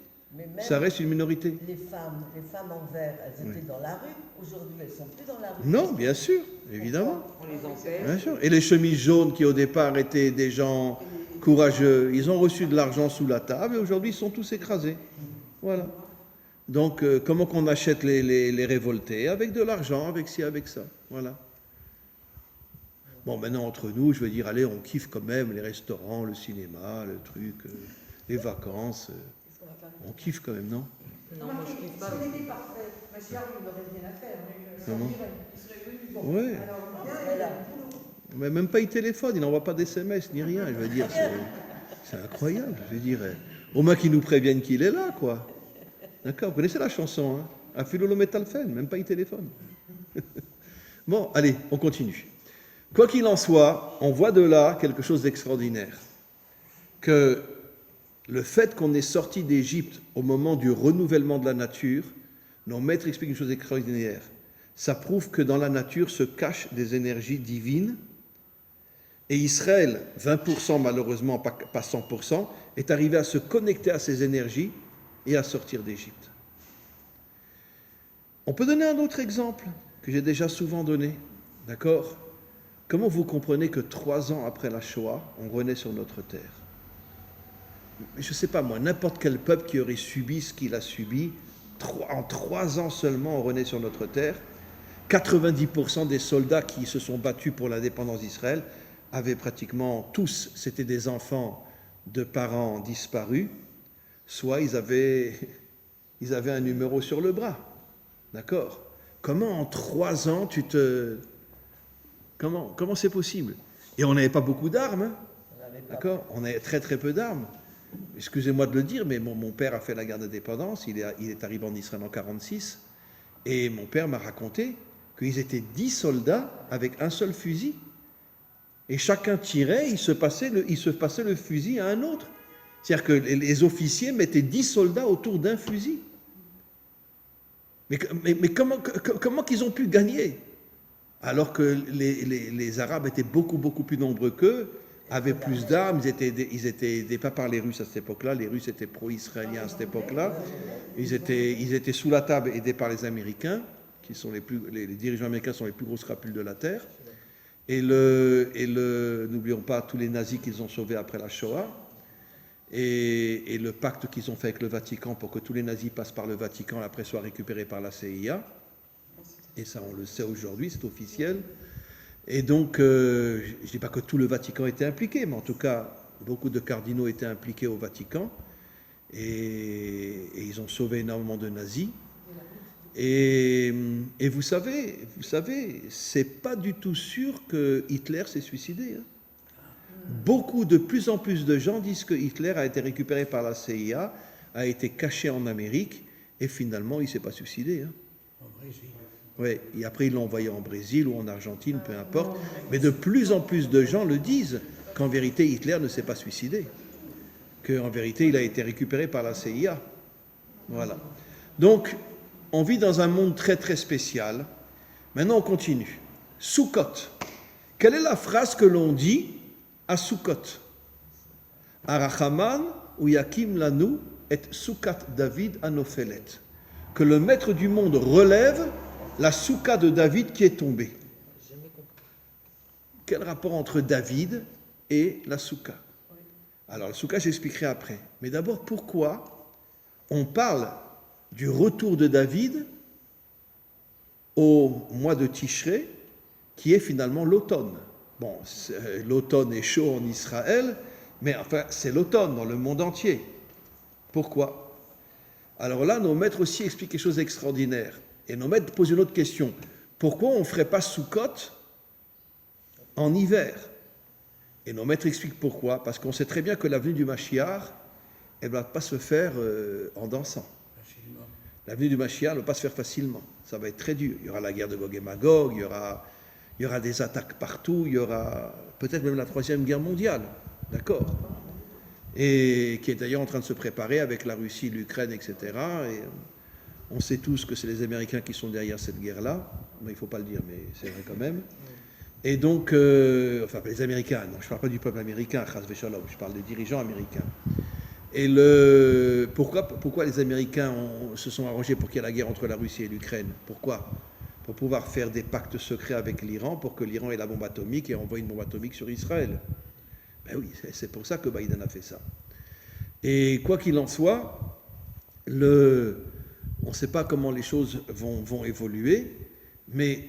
Ça reste une minorité.
Les femmes en vert, elles étaient dans la rue. Aujourd'hui, elles ne sont plus dans la rue.
Non, bien sûr, évidemment.
On les empêche.
Bien sûr. Et les chemises jaunes qui au départ étaient des gens courageux, ils ont reçu de l'argent sous la table et aujourd'hui ils sont tous écrasés. Voilà. Donc comment qu'on achète les révoltés? Avec de l'argent, avec ci, avec ça. Voilà. Bon, maintenant entre nous, je veux dire, allez, on kiffe quand même les restaurants, le cinéma, le truc, les vacances. On kiffe quand même, non?
Non, moi je kiffe pas.
Si on était parfait, Mashiach, il n'aurait rien à faire.
Comment?
Il serait venu.
Ouais. Mais même pas il téléphone, il n'envoie pas d'SMS ni rien. Je veux dire, c'est incroyable. Je veux dire, au moins qu'ils nous préviennent qu'il est là, quoi. D'accord? Vous connaissez la chanson, hein? Un philolo metal fan, même pas il téléphone. Bon, allez, on continue. Quoi qu'il en soit, on voit de là quelque chose d'extraordinaire. Que le fait qu'on est sorti d'Égypte au moment du renouvellement de la nature, nos maîtres expliquent une chose extraordinaire. Ça prouve que dans la nature se cachent des énergies divines. Et Israël, 20% malheureusement, pas 100%, est arrivé à se connecter à ces énergies et à sortir d'Égypte. On peut donner un autre exemple que j'ai déjà souvent donné. D'accord? Comment vous comprenez que 3 ans après la Shoah, on renaît sur notre terre? je ne sais pas moi, n'importe quel peuple qui aurait subi ce qu'il a subi, en 3 ans seulement, on renaît sur notre terre. 90% des soldats qui se sont battus pour l'indépendance d'Israël avaient pratiquement tous, c'était des enfants de parents disparus, soit ils avaient un numéro sur le bras. D'accord? Comment en 3 ans Comment c'est possible? Et on n'avait pas beaucoup d'armes, hein? D'accord? On avait très très peu d'armes. Excusez-moi de le dire, mais mon père a fait la guerre d'indépendance, il est arrivé en Israël en 1946, et mon père m'a raconté qu'ils étaient 10 soldats avec un seul fusil. Et chacun tirait, il se passait le fusil à un autre. C'est-à-dire que les officiers mettaient 10 soldats autour d'un fusil. Mais comment qu'ils ont pu gagner? Alors que les Arabes étaient beaucoup plus nombreux qu'eux, avaient plus d'armes, ils étaient aidés pas par les Russes à cette époque-là, les Russes étaient pro-israéliens à cette époque-là, ils étaient sous la table aidés par les Américains, qui sont les dirigeants américains sont les plus grosses crapules de la Terre, et n'oublions pas tous les nazis qu'ils ont sauvés après la Shoah, et le pacte qu'ils ont fait avec le Vatican pour que tous les nazis passent par le Vatican et après soient récupérés par la CIA, et ça on le sait aujourd'hui, c'est officiel. Et donc, je ne dis pas que tout le Vatican était impliqué, mais en tout cas, beaucoup de cardinaux étaient impliqués au Vatican, et ils ont sauvé énormément de nazis. Et vous savez, c'est pas du tout sûr que Hitler s'est suicidé. Hein. De plus en plus de gens disent que Hitler a été récupéré par la CIA, a été caché en Amérique, et finalement, il ne s'est pas suicidé. Hein.
Au Brésil.
Oui, et après, ils l'ont envoyé en Brésil ou en Argentine, peu importe. Mais de plus en plus de gens le disent, qu'en vérité, Hitler ne s'est pas suicidé. Qu'en vérité, il a été récupéré par la CIA. Voilà. Donc, on vit dans un monde très, très spécial. Maintenant, on continue. Sukkot. Quelle est la phrase que l'on dit à Sukkot? Arachaman ou Yakim lanu et Sukkat David anofelet. Que le maître du monde relève la soukha de David qui est tombée. Quel rapport entre David et la soukha? Alors, la soukha, j'expliquerai après. Mais d'abord, pourquoi on parle du retour de David au mois de Tishré, qui est finalement l'automne? Bon, l'automne est chaud en Israël, mais enfin, c'est l'automne dans le monde entier. Pourquoi? Alors là, nos maîtres aussi expliquent quelque chose d'extraordinaire. Et nos maîtres posent une autre question. Pourquoi on ne ferait pas Sukkot en hiver? Et nos maîtres expliquent pourquoi. Parce qu'on sait très bien que la venue du Mashiach, elle ne va pas se faire en dansant. La venue du Mashiach ne va pas se faire facilement. Ça va être très dur. Il y aura la guerre de Gog et Magog, il y aura des attaques partout, il y aura peut-être même la 3e guerre mondiale. D'accord? Et qui est d'ailleurs en train de se préparer avec la Russie, l'Ukraine, etc. Et on sait tous que c'est les Américains qui sont derrière cette guerre-là. Mais il ne faut pas le dire, mais c'est vrai quand même. Et donc, enfin, les Américains, non, je ne parle pas du peuple américain, chas v'shalom, je parle des dirigeants américains. Et pourquoi les Américains se sont arrangés pour qu'il y ait la guerre entre la Russie et l'Ukraine? Pourquoi? Pour pouvoir faire des pactes secrets avec l'Iran, pour que l'Iran ait la bombe atomique et envoie une bombe atomique sur Israël. Ben oui, c'est pour ça que Biden a fait ça. Et quoi qu'il en soit, on ne sait pas comment les choses vont évoluer, mais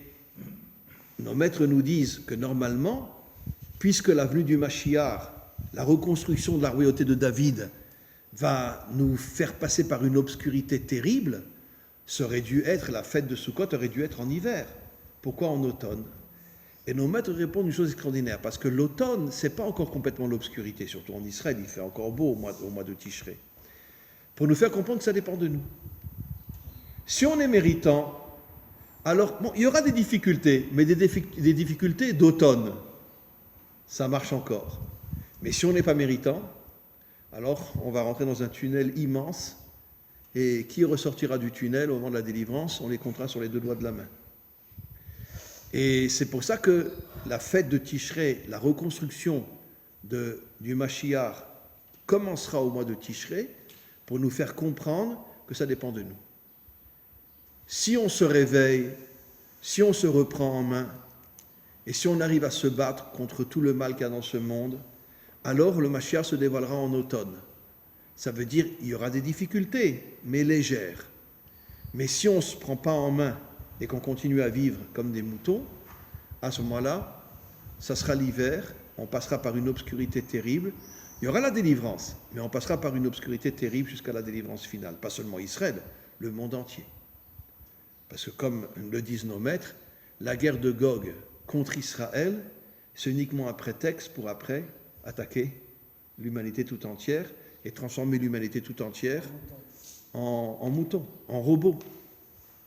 nos maîtres nous disent que normalement, puisque la venue du Mashiach, la reconstruction de la royauté de David, va nous faire passer par une obscurité terrible, la fête de Sukkot aurait dû être en hiver. Pourquoi en automne? Et nos maîtres répondent une chose extraordinaire, parce que l'automne, ce n'est pas encore complètement l'obscurité, surtout en Israël, il fait encore beau au mois de Tishré. Pour nous faire comprendre que ça dépend de nous. Si on est méritant, alors bon, il y aura des difficultés, mais des difficultés d'automne. Ça marche encore. Mais si on n'est pas méritant, alors on va rentrer dans un tunnel immense, et qui ressortira du tunnel au moment de la délivrance, on les comptera sur les 2 doigts de la main. Et c'est pour ça que la fête de Tishré, la reconstruction du Mashiach, commencera au mois de Tishré, pour nous faire comprendre que ça dépend de nous. Si on se réveille, si on se reprend en main, et si on arrive à se battre contre tout le mal qu'il y a dans ce monde, alors le Mashiach se dévoilera en automne. Ça veut dire qu'il y aura des difficultés, mais légères. Mais si on ne se prend pas en main et qu'on continue à vivre comme des moutons, à ce moment-là, ça sera l'hiver, on passera par une obscurité terrible. Il y aura la délivrance, mais on passera par une obscurité terrible jusqu'à la délivrance finale. Pas seulement Israël, le monde entier. Parce que comme le disent nos maîtres, la guerre de Gog contre Israël, c'est uniquement un prétexte pour après attaquer l'humanité tout entière et transformer l'humanité tout entière en moutons, en robots.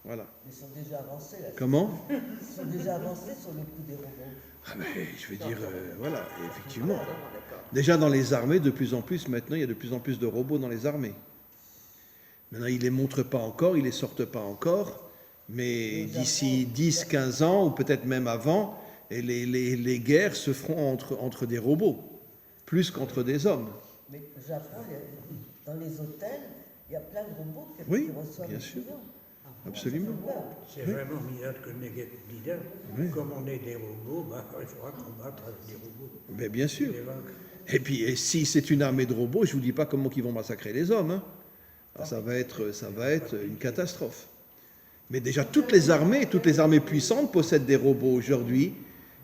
Voilà.
Ils sont déjà avancés là.
Comment?
Ils sont déjà avancés sur le coup des robots.
Ah ben, je veux dire, voilà, effectivement. Déjà dans les armées, de plus en plus, maintenant, il y a de plus en plus de robots dans les armées. Maintenant, ils ne les montrent pas encore, ils ne les sortent pas encore, mais d'ici 10, 15 ans, ou peut-être même avant, les guerres se feront entre des robots, plus qu'entre des hommes.
Mais au Japon, dans les hôtels, il y a plein de robots qui
Oui,
reçoivent
bien
les
sûr.
clients.
Absolument.
C'est vraiment minable que Neget Dida.
Oui.
Comme on est des robots, il faudra combattre avec des robots.
Mais bien sûr.
Les vaincre.
Et puis, et si c'est une armée de robots, je ne vous dis pas comment ils vont massacrer les hommes. Hein. Alors, ça va être une catastrophe. Mais déjà, toutes les armées puissantes possèdent des robots aujourd'hui.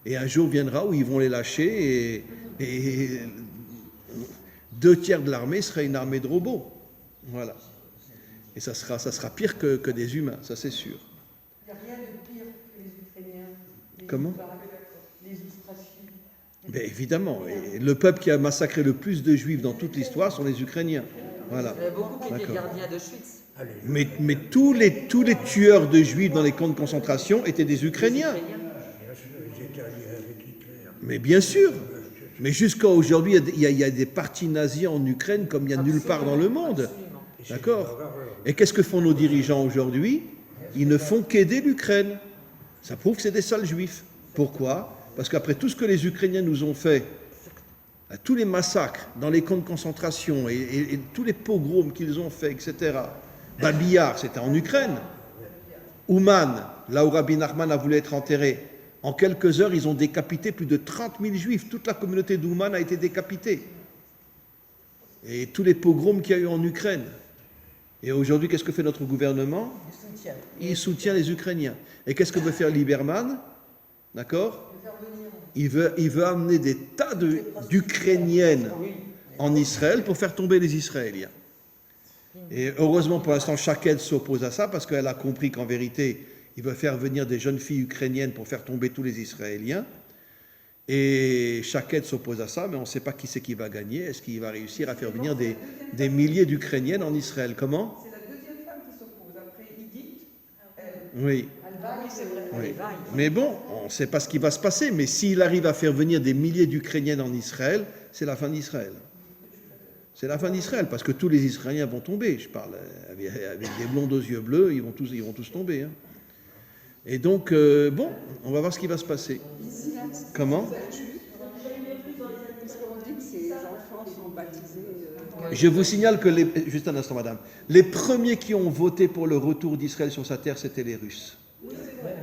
Et un jour viendra où ils vont les lâcher et 2/3 de l'armée serait une armée de robots. Voilà. Et ça sera pire que des humains, ça c'est sûr.
Il n'y a rien de pire que les Ukrainiens.
Comment?
Les ostracides.
Mais évidemment, et le peuple qui a massacré le plus de juifs dans toute l'histoire sont les Ukrainiens. Voilà.
Il y en a beaucoup qui étaient
D'accord.
gardiens d'Auschwitz.
Allez,
Mais tous les tueurs de juifs dans les camps de concentration étaient des Ukrainiens.
bien sûr, ils étaient alliés avec Hitler.
Mais bien sûr. Mais jusqu'à aujourd'hui, il y a des partis nazis en Ukraine comme il n'y a nulle part dans le monde.
Absolument.
D'accord? Et qu'est-ce que font nos dirigeants aujourd'hui? Ils ne font qu'aider l'Ukraine. Ça prouve que c'est des sales juifs. Pourquoi? Parce qu'après tout ce que les Ukrainiens nous ont fait, tous les massacres dans les camps de concentration et tous les pogroms qu'ils ont fait, etc. Babi Yar, c'était en Ukraine. Ouman, là où Rabbi Nachman a voulu être enterré, en quelques heures, ils ont décapité plus de 30 000 juifs. Toute la communauté d'Ouman a été décapitée. Et tous les pogroms qu'il y a eu en Ukraine. Et aujourd'hui, qu'est-ce que fait notre gouvernement? Il soutient les Ukrainiens. Et qu'est-ce que veut faire Lieberman? D'accord? Il veut amener des tas d'Ukrainiennes en Israël pour faire tomber les Israéliens. Et heureusement, pour l'instant, Shaked s'oppose à ça parce qu'elle a compris qu'en vérité, il veut faire venir des jeunes filles ukrainiennes pour faire tomber tous les Israéliens. Et Shaked s'oppose à ça, mais on ne sait pas qui c'est qui va gagner. Est-ce qu'il va réussir à faire venir des milliers d'Ukrainiennes en Israël? Comment?
C'est la deuxième femme qui s'oppose. Après Edith,
Oui.
Alba, c'est vrai.
Oui. Mais bon, on ne sait pas ce qui va se passer, mais s'il arrive à faire venir des milliers d'Ukrainiennes en Israël, c'est la fin d'Israël. C'est la fin d'Israël, parce que tous les Israéliens vont tomber. Je parle avec des blondes aux yeux bleus, ils vont tous tomber. Hein. Et donc, bon, on va voir ce qui va se passer. Comment?
Parce qu'on dit que ces enfants sont baptisés.
Je vous signale que, juste un instant madame, les premiers qui ont voté pour le retour d'Israël sur sa terre, c'était les Russes.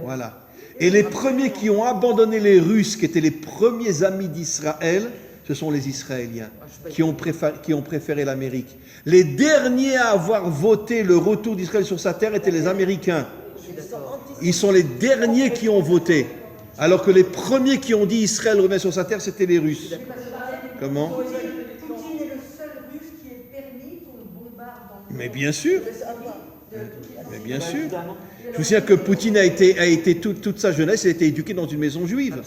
Voilà. Et les premiers qui ont abandonné les Russes, qui étaient les premiers amis d'Israël, ce sont les Israéliens, qui ont préféré l'Amérique. Les derniers à avoir voté le retour d'Israël sur sa terre étaient les Américains. Ils sont les derniers qui ont voté. Alors que les premiers qui ont dit Israël revient sur sa terre, c'était les Russes. Comment?
Poutine est le seul russe qui est permis pour le bombardement.
Mais bien sûr. Mais bien sûr. Je vous signale que Poutine a été toute sa jeunesse, il a été éduqué dans une maison juive.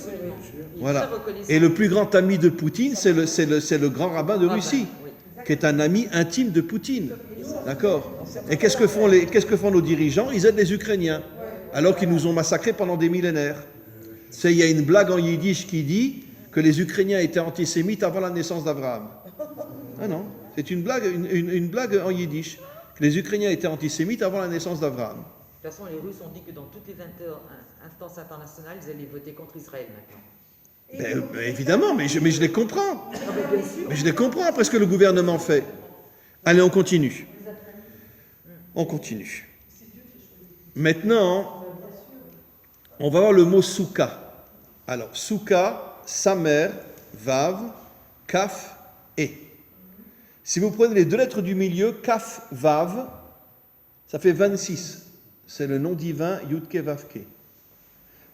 Voilà. Et le plus grand ami de Poutine, c'est le grand rabbin de Russie, qui est un ami intime de Poutine. D'accord? Et qu'est-ce que font nos dirigeants? Ils aident les Ukrainiens, alors qu'ils nous ont massacrés pendant des millénaires. Il y a une blague en yiddish qui dit que les Ukrainiens étaient antisémites avant la naissance d'Abraham. Ah non, c'est une blague en yiddish. Les Ukrainiens étaient antisémites avant la naissance d'Abraham.
De toute façon, les Russes ont dit que dans toutes les instances internationales, ils allaient voter contre Israël maintenant.
Ben, évidemment, mais je les comprends. Mais je les comprends après ce que le gouvernement fait. Allez, on continue. On continue. Maintenant, on va voir le mot souka. Alors, souka, samer, vav, kaf, et. Si vous prenez les deux lettres du milieu, Kaf, Vav, ça fait 26. C'est le nom divin Yudke Vavke.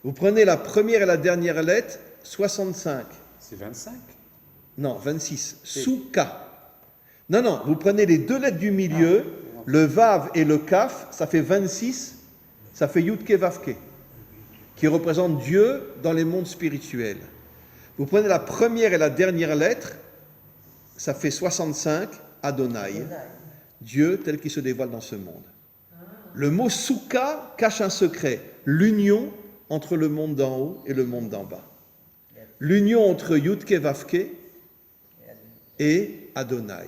Vous prenez la première et la dernière lettre, 65.
C'est 25.
Non, 26. Souka. Non, vous prenez les deux lettres du milieu, le Vav et le Kaf, ça fait 26, ça fait Yudke Vavke, qui représente Dieu dans les mondes spirituels. Vous prenez la première et la dernière lettre, ça fait 65, Adonai, Dieu tel qu'il se dévoile dans ce monde. Le mot Souka cache un secret, l'union entre le monde d'en haut et le monde d'en bas. L'union entre Yudke Vavke et Adonai.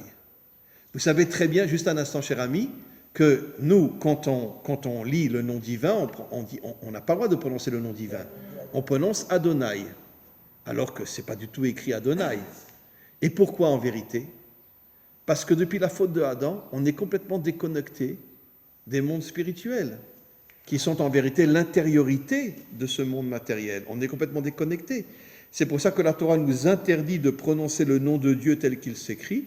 Vous savez très bien, juste un instant, cher ami, que nous, quand on lit le nom divin, on n'a pas le droit de prononcer le nom divin. On prononce Adonai, alors que ce n'est pas du tout écrit Adonai. Et pourquoi en vérité? Parce que depuis la faute de Adam, on est complètement déconnecté des mondes spirituels, qui sont en vérité l'intériorité de ce monde matériel. On est complètement déconnecté. C'est pour ça que la Torah nous interdit de prononcer le nom de Dieu tel qu'il s'écrit.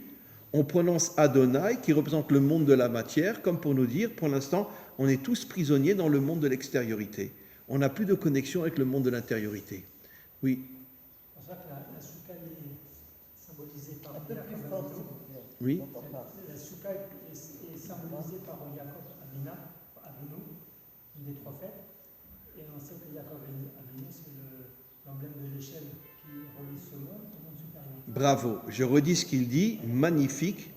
On prononce Adonai, qui représente le monde de la matière, comme pour nous dire, pour l'instant, on est tous prisonniers dans le monde de l'extériorité. On n'a plus de connexion avec le monde de l'intériorité. Oui.
C'est pour ça que la souka est symbolisée par
Un peu plus fort, s'il vous plaît.
Oui.
La souka est symbolisée par Yaakov Avinu, une des trois fêtes. Et on sait que Yaakov Avinu, c'est l'emblème de l'échelle qui relie ce monde au monde supérieur.
Bravo, je redis ce qu'il dit, magnifique.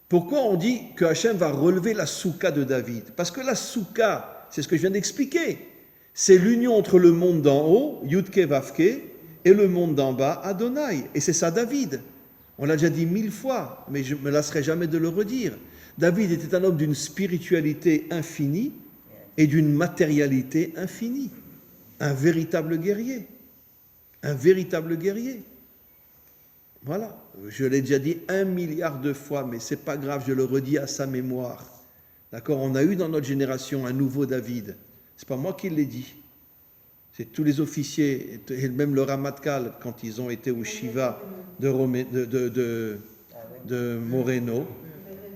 Pourquoi on dit que Hachem va relever la souka de David? Parce que la souka, c'est ce que je viens d'expliquer, c'est l'union entre le monde d'en haut, Yudke Vavke, et le monde d'en bas, Adonai. Et c'est ça David. On l'a déjà dit 1000 fois, mais je ne me lasserai jamais de le redire. David était un homme d'une spiritualité infinie et d'une matérialité infinie. Un véritable guerrier. Un véritable guerrier. Voilà, je l'ai déjà dit 1 milliard de fois, mais ce n'est pas grave, je le redis à sa mémoire. D'accord? On a eu dans notre génération un nouveau David. Ce n'est pas moi qui l'ai dit. C'est tous les officiers, et même le Ramatkal, quand ils ont été au Shiva de Moreno,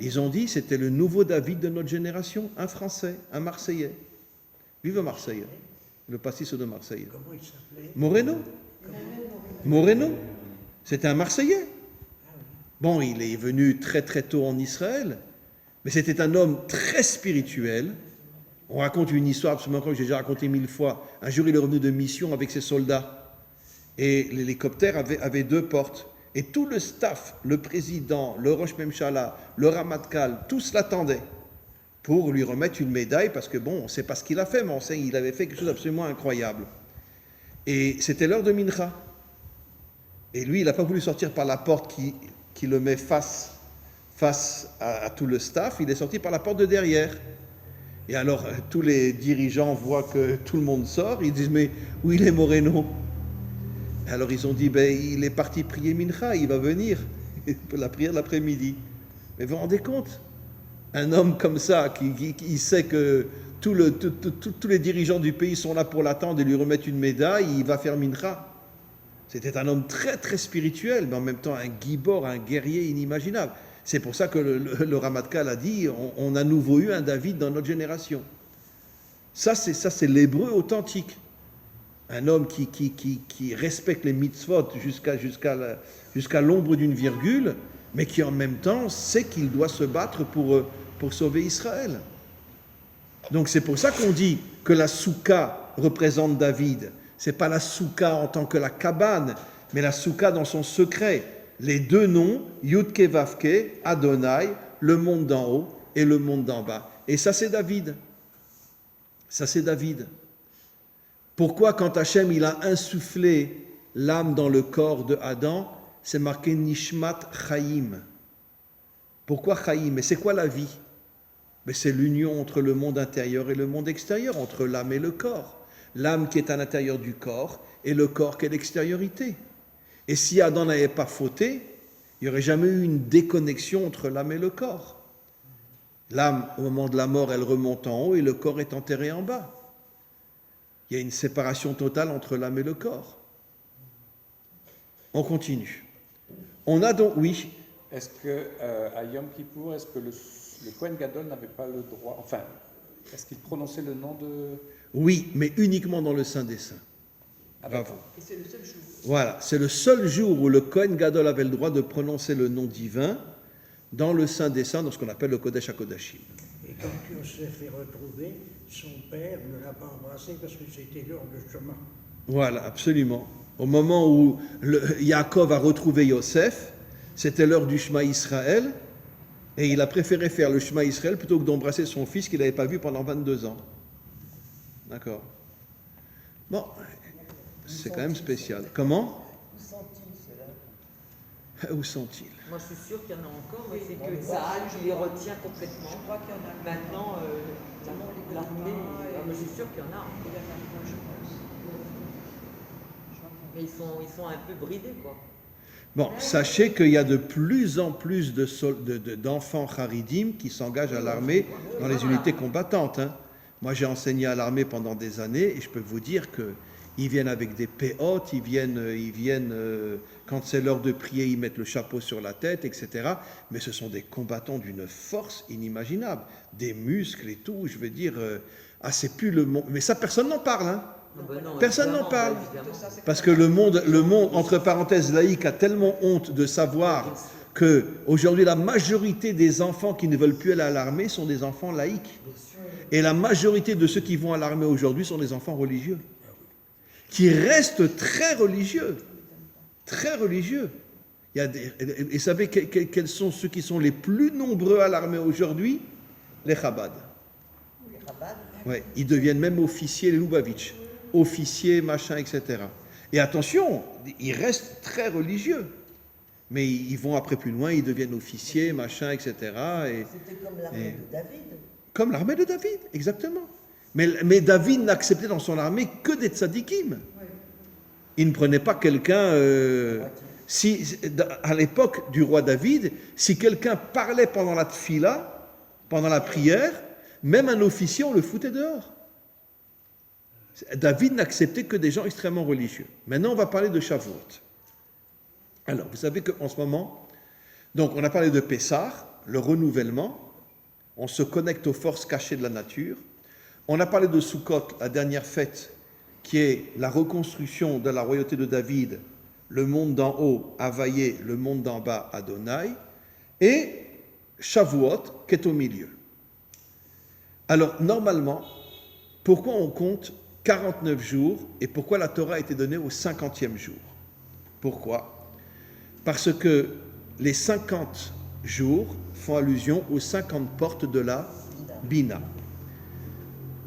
ils ont dit que c'était le nouveau David de notre génération, un Français, un Marseillais. Vive Marseille, le pastis de Marseille.
Comment il s'appelait?
Moreno. C'était un Marseillais. Bon, il est venu très très tôt en Israël, mais c'était un homme très spirituel. On raconte une histoire absolument que j'ai déjà racontée 1000 fois. Un jour, il est revenu de mission avec ses soldats. Et l'hélicoptère avait 2 portes. Et tout le staff, le président, le Rosh Memshala, le Ramatkal, tous l'attendaient pour lui remettre une médaille, parce que bon, on ne sait pas ce qu'il a fait, mais on sait qu'il avait fait quelque chose d'absolument incroyable. Et c'était l'heure de Mincha. Et lui, il n'a pas voulu sortir par la porte qui le met face à tout le staff, il est sorti par la porte de derrière. Et alors, tous les dirigeants voient que tout le monde sort, ils disent, mais où il est Moreno? Et alors ils ont dit, il est parti prier Mincha, il va venir pour la prière de l'après-midi. Mais vous vous rendez compte? Un homme comme ça, qui sait que tous les dirigeants du pays sont là pour l'attendre et lui remettre une médaille, il va faire Mincha. C'était un homme très très spirituel, mais en même temps un gibor, un guerrier inimaginable. C'est pour ça que le Ramatkal a dit, on a nouveau eu un David dans notre génération. Ça c'est l'hébreu authentique. Un homme qui respecte les mitzvot jusqu'à l'ombre d'une virgule, mais qui en même temps sait qu'il doit se battre pour sauver Israël. Donc c'est pour ça qu'on dit que la souka représente David. Ce n'est pas la souka en tant que la cabane, mais la souka dans son secret. Les 2 noms, Yudke Vavke, Adonai, le monde d'en haut et le monde d'en bas. Et ça c'est David. Ça c'est David. Pourquoi quand Hachem il a insufflé l'âme dans le corps de Adam, c'est marqué Nishmat Chaim. Pourquoi Chaim? Mais c'est quoi la vie? Mais c'est l'union entre le monde intérieur et le monde extérieur, entre l'âme et le corps. L'âme qui est à l'intérieur du corps et le corps qui est l'extériorité. Et si Adam n'avait pas fauté, il n'y aurait jamais eu une déconnexion entre l'âme et le corps. L'âme, au moment de la mort, elle remonte en haut et le corps est enterré en bas. Il y a une séparation totale entre l'âme et le corps. On continue. On a donc, oui,
Est-ce que à Yom Kippour, est-ce que le Kohen Gadol n'avait pas le droit, enfin, est-ce qu'il prononçait le nom de...
Oui, mais uniquement dans le Saint des Saints.
Ah, d'accord.
Et c'est le seul jour.
Voilà, c'est le seul jour où le Kohen Gadol avait le droit de prononcer le nom divin dans le Saint des Saints, dans ce qu'on appelle le Kodesh HaKodashim.
Et quand Yosef est retrouvé, son père ne l'a pas embrassé parce que c'était l'heure de chemin.
Voilà, absolument. Au moment où Yaakov a retrouvé Yosef, c'était l'heure du Shema Israël, et il a préféré faire le Shema Israël plutôt que d'embrasser son fils qu'il n'avait pas vu pendant 22 ans. D'accord. Bon, c'est quand même spécial. Comment?
Où sont-ils, ceux-là?
Où sont-ils?
Moi, je suis sûre qu'il y en a encore, mais c'est que Tsahal qui les retient complètement.
Je crois qu'il y en a.
Maintenant, l'armée, je suis sûre qu'il y en a.
Il y en a moins, je pense.
Mais ils sont un peu bridés, quoi.
Bon, sachez qu'il y a de plus en plus d'enfants Haridim qui s'engagent à l'armée dans les unités combattantes. Hein. Moi, j'ai enseigné à l'armée pendant des années et je peux vous dire qu'ils viennent avec des péotes, ils viennent quand c'est l'heure de prier, ils mettent le chapeau sur la tête, etc. Mais ce sont des combattants d'une force inimaginable, des muscles et tout. Je veux dire, c'est plus le monde. Mais ça, personne n'en parle. Hein. Personne n'en parle. Parce que le monde, entre parenthèses, laïque, a tellement honte de savoir que aujourd'hui la majorité des enfants qui ne veulent plus aller à l'armée sont des enfants laïques. Et la majorité de ceux qui vont à l'armée aujourd'hui sont des enfants religieux. Qui restent très religieux. Très religieux. Et vous savez quels sont ceux qui sont les plus nombreux à l'armée aujourd'hui? Les Chabad.
Les Chabad?
Ouais, ils deviennent même officiers, les Lubavitch. Officiers, machin, etc. Et attention, ils restent très religieux. Mais ils vont après plus loin, ils deviennent officiers, machin, etc.
C'était comme l'armée de David.
Comme l'armée de David, exactement. Mais David n'acceptait dans son armée que des tzadikim. Il ne prenait pas quelqu'un... à l'époque du roi David, si quelqu'un parlait pendant la tfila, pendant la prière, même un officier, on le foutait dehors. David n'acceptait que des gens extrêmement religieux. Maintenant, on va parler de Shavuot. Alors, vous savez qu'en ce moment, donc on a parlé de Pessah, le renouvellement, on se connecte aux forces cachées de la nature. On a parlé de Sukkot, la dernière fête, qui est la reconstruction de la royauté de David, le monde d'en haut, Havaïe, le monde d'en bas, Adonai, et Shavuot, qui est au milieu. Alors, normalement, pourquoi on compte 49 jours et pourquoi la Torah a été donnée au 50e jour? Pourquoi? Parce que les 50 jours font allusion aux 50 portes de la Bina.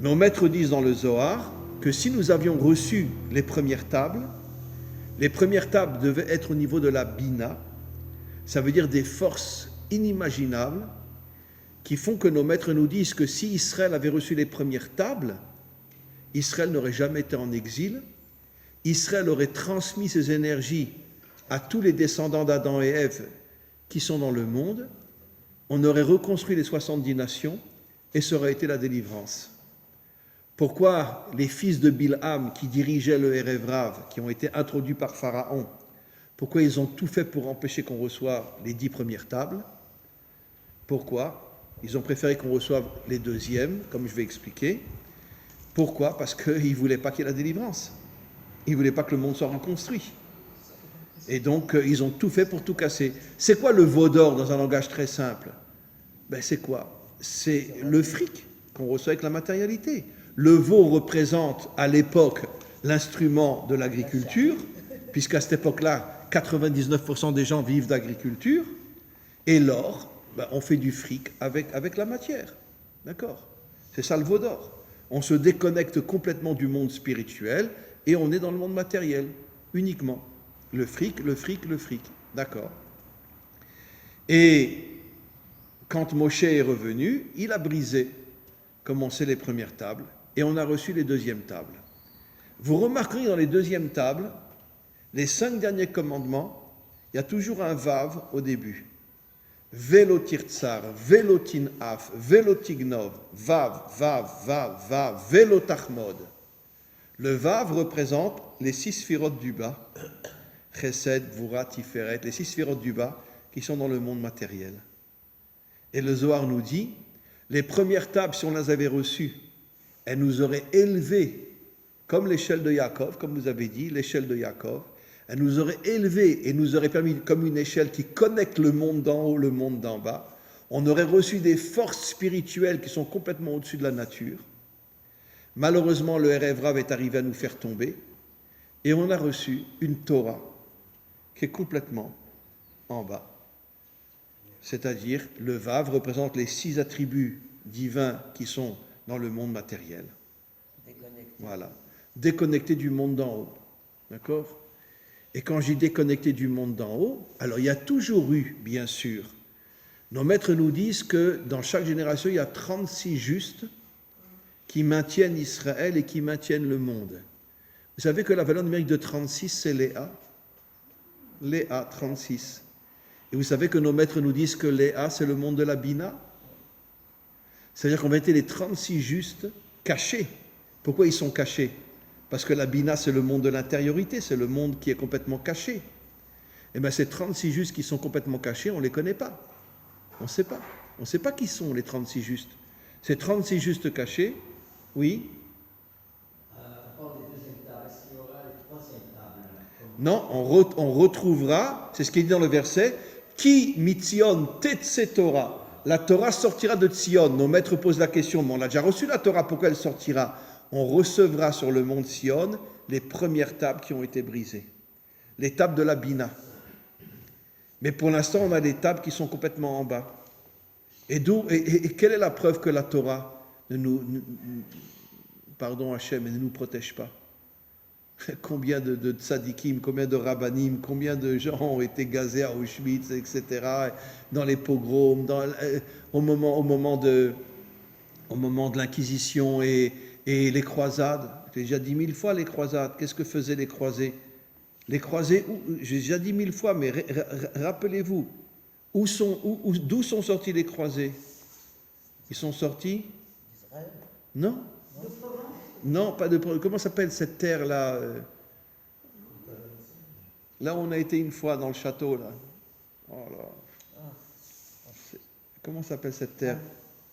Nos maîtres disent dans le Zohar que si nous avions reçu les premières tables devaient être au niveau de la Bina, ça veut dire des forces inimaginables qui font que nos maîtres nous disent que si Israël avait reçu les premières tables, Israël n'aurait jamais été en exil, Israël aurait transmis ses énergies à tous les descendants d'Adam et Ève qui sont dans le monde, on aurait reconstruit les 70 nations et ça aurait été la délivrance. Pourquoi les fils de Bilham qui dirigeaient le Erev Rav, qui ont été introduits par Pharaon, pourquoi ils ont tout fait pour empêcher qu'on reçoive les 10 premières tables? Pourquoi? Ils ont préféré qu'on reçoive les deuxièmes, comme je vais expliquer. Pourquoi? Parce qu'ils ne voulaient pas qu'il y ait la délivrance. Ils ne voulaient pas que le monde soit reconstruit. Et donc, ils ont tout fait pour tout casser. C'est quoi le veau d'or dans un langage très simple? C'est quoi? C'est le fric qu'on reçoit avec la matérialité. Le veau représente à l'époque l'instrument de l'agriculture, puisqu'à cette époque-là, 99% des gens vivent d'agriculture. Et l'or, on fait du fric avec la matière. D'accord? C'est ça le veau d'or. On se déconnecte complètement du monde spirituel et on est dans le monde matériel, uniquement. Le fric, le fric, le fric. D'accord. Et quand Moshe est revenu, il a brisé, comme on sait, les premières tables et on a reçu les deuxièmes tables. Vous remarquerez dans les deuxièmes tables, les 5 derniers commandements, il y a toujours un vav au début. Velo tirtsar, velo tinaf, velo tignov, vav, vav, vav, vav, velo tachmod. Le vav représente les 6 sphirotes du bas, chesed, gvura, tiferet, les 6 sphirotes du bas, qui sont dans le monde matériel. Et le Zohar nous dit, les premières tables, si on les avait reçues, elles nous auraient élevés, comme l'échelle de Yaakov, comme vous avez dit, l'échelle de Yaakov, elles nous auraient élevés et nous auraient permis, comme une échelle qui connecte le monde d'en haut, le monde d'en bas, on aurait reçu des forces spirituelles qui sont complètement au-dessus de la nature. Malheureusement, le Erev Rav est arrivé à nous faire tomber et on a reçu une Torah qui est complètement en bas. C'est-à-dire, le Vav représente les 6 attributs divins qui sont dans le monde matériel.
Déconnecté.
Voilà. Déconnecté du monde d'en haut. D'accord ? Et quand j'ai déconnecté du monde d'en haut, alors il y a toujours eu, bien sûr, nos maîtres nous disent que dans chaque génération, il y a 36 justes qui maintiennent Israël et qui maintiennent le monde. Vous savez que la valeur numérique de 36, c'est Léa. Léa, 36. Et vous savez que nos maîtres nous disent que Léa, c'est le monde de la Bina. C'est-à-dire qu'on va être les 36 justes cachés. Pourquoi ils sont cachés ? Parce que la Bina, c'est le monde de l'intériorité, c'est le monde qui est complètement caché. Et bien ces 36 justes qui sont complètement cachés, on ne les connaît pas. On ne sait pas. On ne sait pas qui sont les 36 justes. Ces 36 justes cachés, oui.
On parle des deuxièmes tables. Est-ce qu'il y aura les troisièmes tables?
Non, on retrouvera, c'est ce qui est dit dans le verset, Ki mitzion tetse Torah. La Torah sortira de Tzion. Nos maîtres posent la question, mais on a déjà reçu la Torah, pourquoi elle sortira ? On recevra sur le mont Sion les premières tables qui ont été brisées. Les tables de la Bina. Mais pour l'instant, on a des tables qui sont complètement en bas. Et quelle est la preuve que la Torah pardon Hachem, ne nous protège pas ? Combien de tzadikim, combien de rabbanim, combien de gens ont été gazés à Auschwitz, etc., dans les pogroms, au moment de l'Inquisition et les croisades. J'ai déjà dit 1000 fois les croisades. Qu'est-ce que faisaient les croisés ? Les croisés, j'ai déjà dit 1000 fois, mais rappelez-vous, d'où sont sortis les croisés ? Ils sont sortis ?
Israël.
Non. Non, pas de Provence. Comment s'appelle cette terre-là ? Là où on a été une fois dans le château, là. Oh là. Comment s'appelle cette terre ?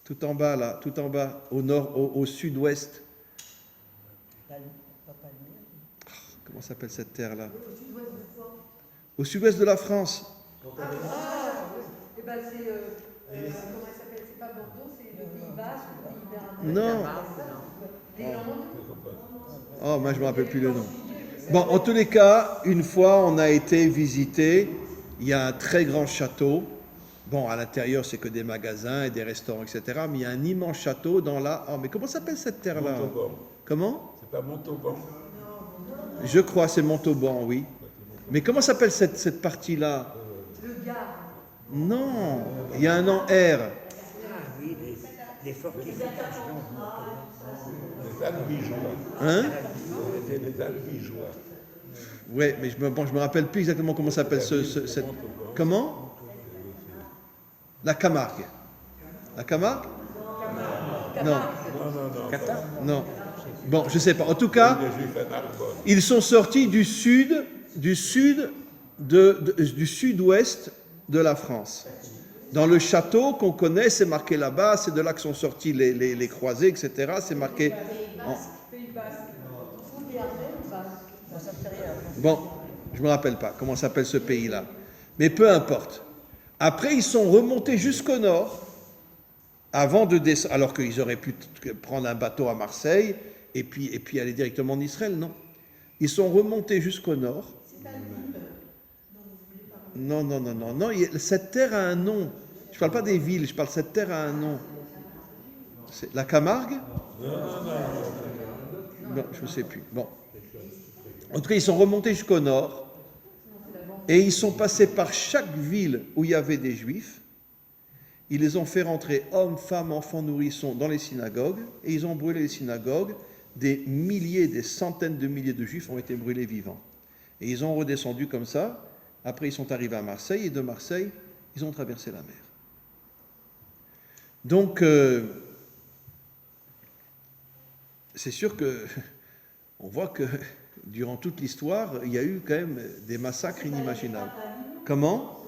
Tout en bas, là, tout en bas, au nord, au sud-ouest. Comment s'appelle cette terre-là ? Au sud-ouest de la France.
Eh ben c'est, comment elle s'appelle ? C'est pas Bordeaux, c'est le Pays Basque, le Pays Bernard.
Non.
Les Landes.
Oh, moi je ne me rappelle plus le nom. Bon, en tous les cas, une fois, on a été visiter. Il y a un très grand château. Bon, à l'intérieur, c'est que des magasins et des restaurants, etc. Mais il y a un immense château dans la... Oh, mais comment s'appelle cette terre-là ?
Montauban.
Comment ?
C'est pas Montauban.
Je crois, c'est Montauban, oui. Mais comment s'appelle cette partie-là ?
Le Gard.
Non, il y a un nom R.
Ah oui, les fortifications.
Les Albigeois.
Hein ?
C'était les Albigeois.
Oui, mais je me rappelle plus exactement comment s'appelle cette... Comment ? La Camargue. La Camargue ? Non. Non. Bon, je ne sais pas. En tout cas, ils sont sortis du sud-ouest de la France. Dans le château qu'on connaît, c'est marqué là-bas, c'est de là que sont sortis les croisés, etc. C'est marqué... Bon, je ne me rappelle pas comment s'appelle ce pays-là. Mais peu importe. Après, ils sont remontés jusqu'au nord, avant de descendre, alors qu'ils auraient pu prendre un bateau à Marseille et puis aller directement en Israël, non. Ils sont remontés jusqu'au nord. Non. Cette terre a un nom. Je ne parle pas des villes, je parle de cette terre a un nom. C'est la Camargue ? Non, je ne sais plus. Bon. En tout cas, ils sont remontés jusqu'au nord et ils sont passés par chaque ville où il y avait des Juifs. Ils les ont fait rentrer, hommes, femmes, enfants, nourrissons, dans les synagogues et ils ont brûlé les synagogues. Des milliers, des centaines de milliers de Juifs ont été brûlés vivants. Et ils ont redescendu comme ça. Après, ils sont arrivés à Marseille et de Marseille, ils ont traversé la mer. Donc, c'est sûr que on voit que durant toute l'histoire, il y a eu quand même des massacres inimaginables. Comment ?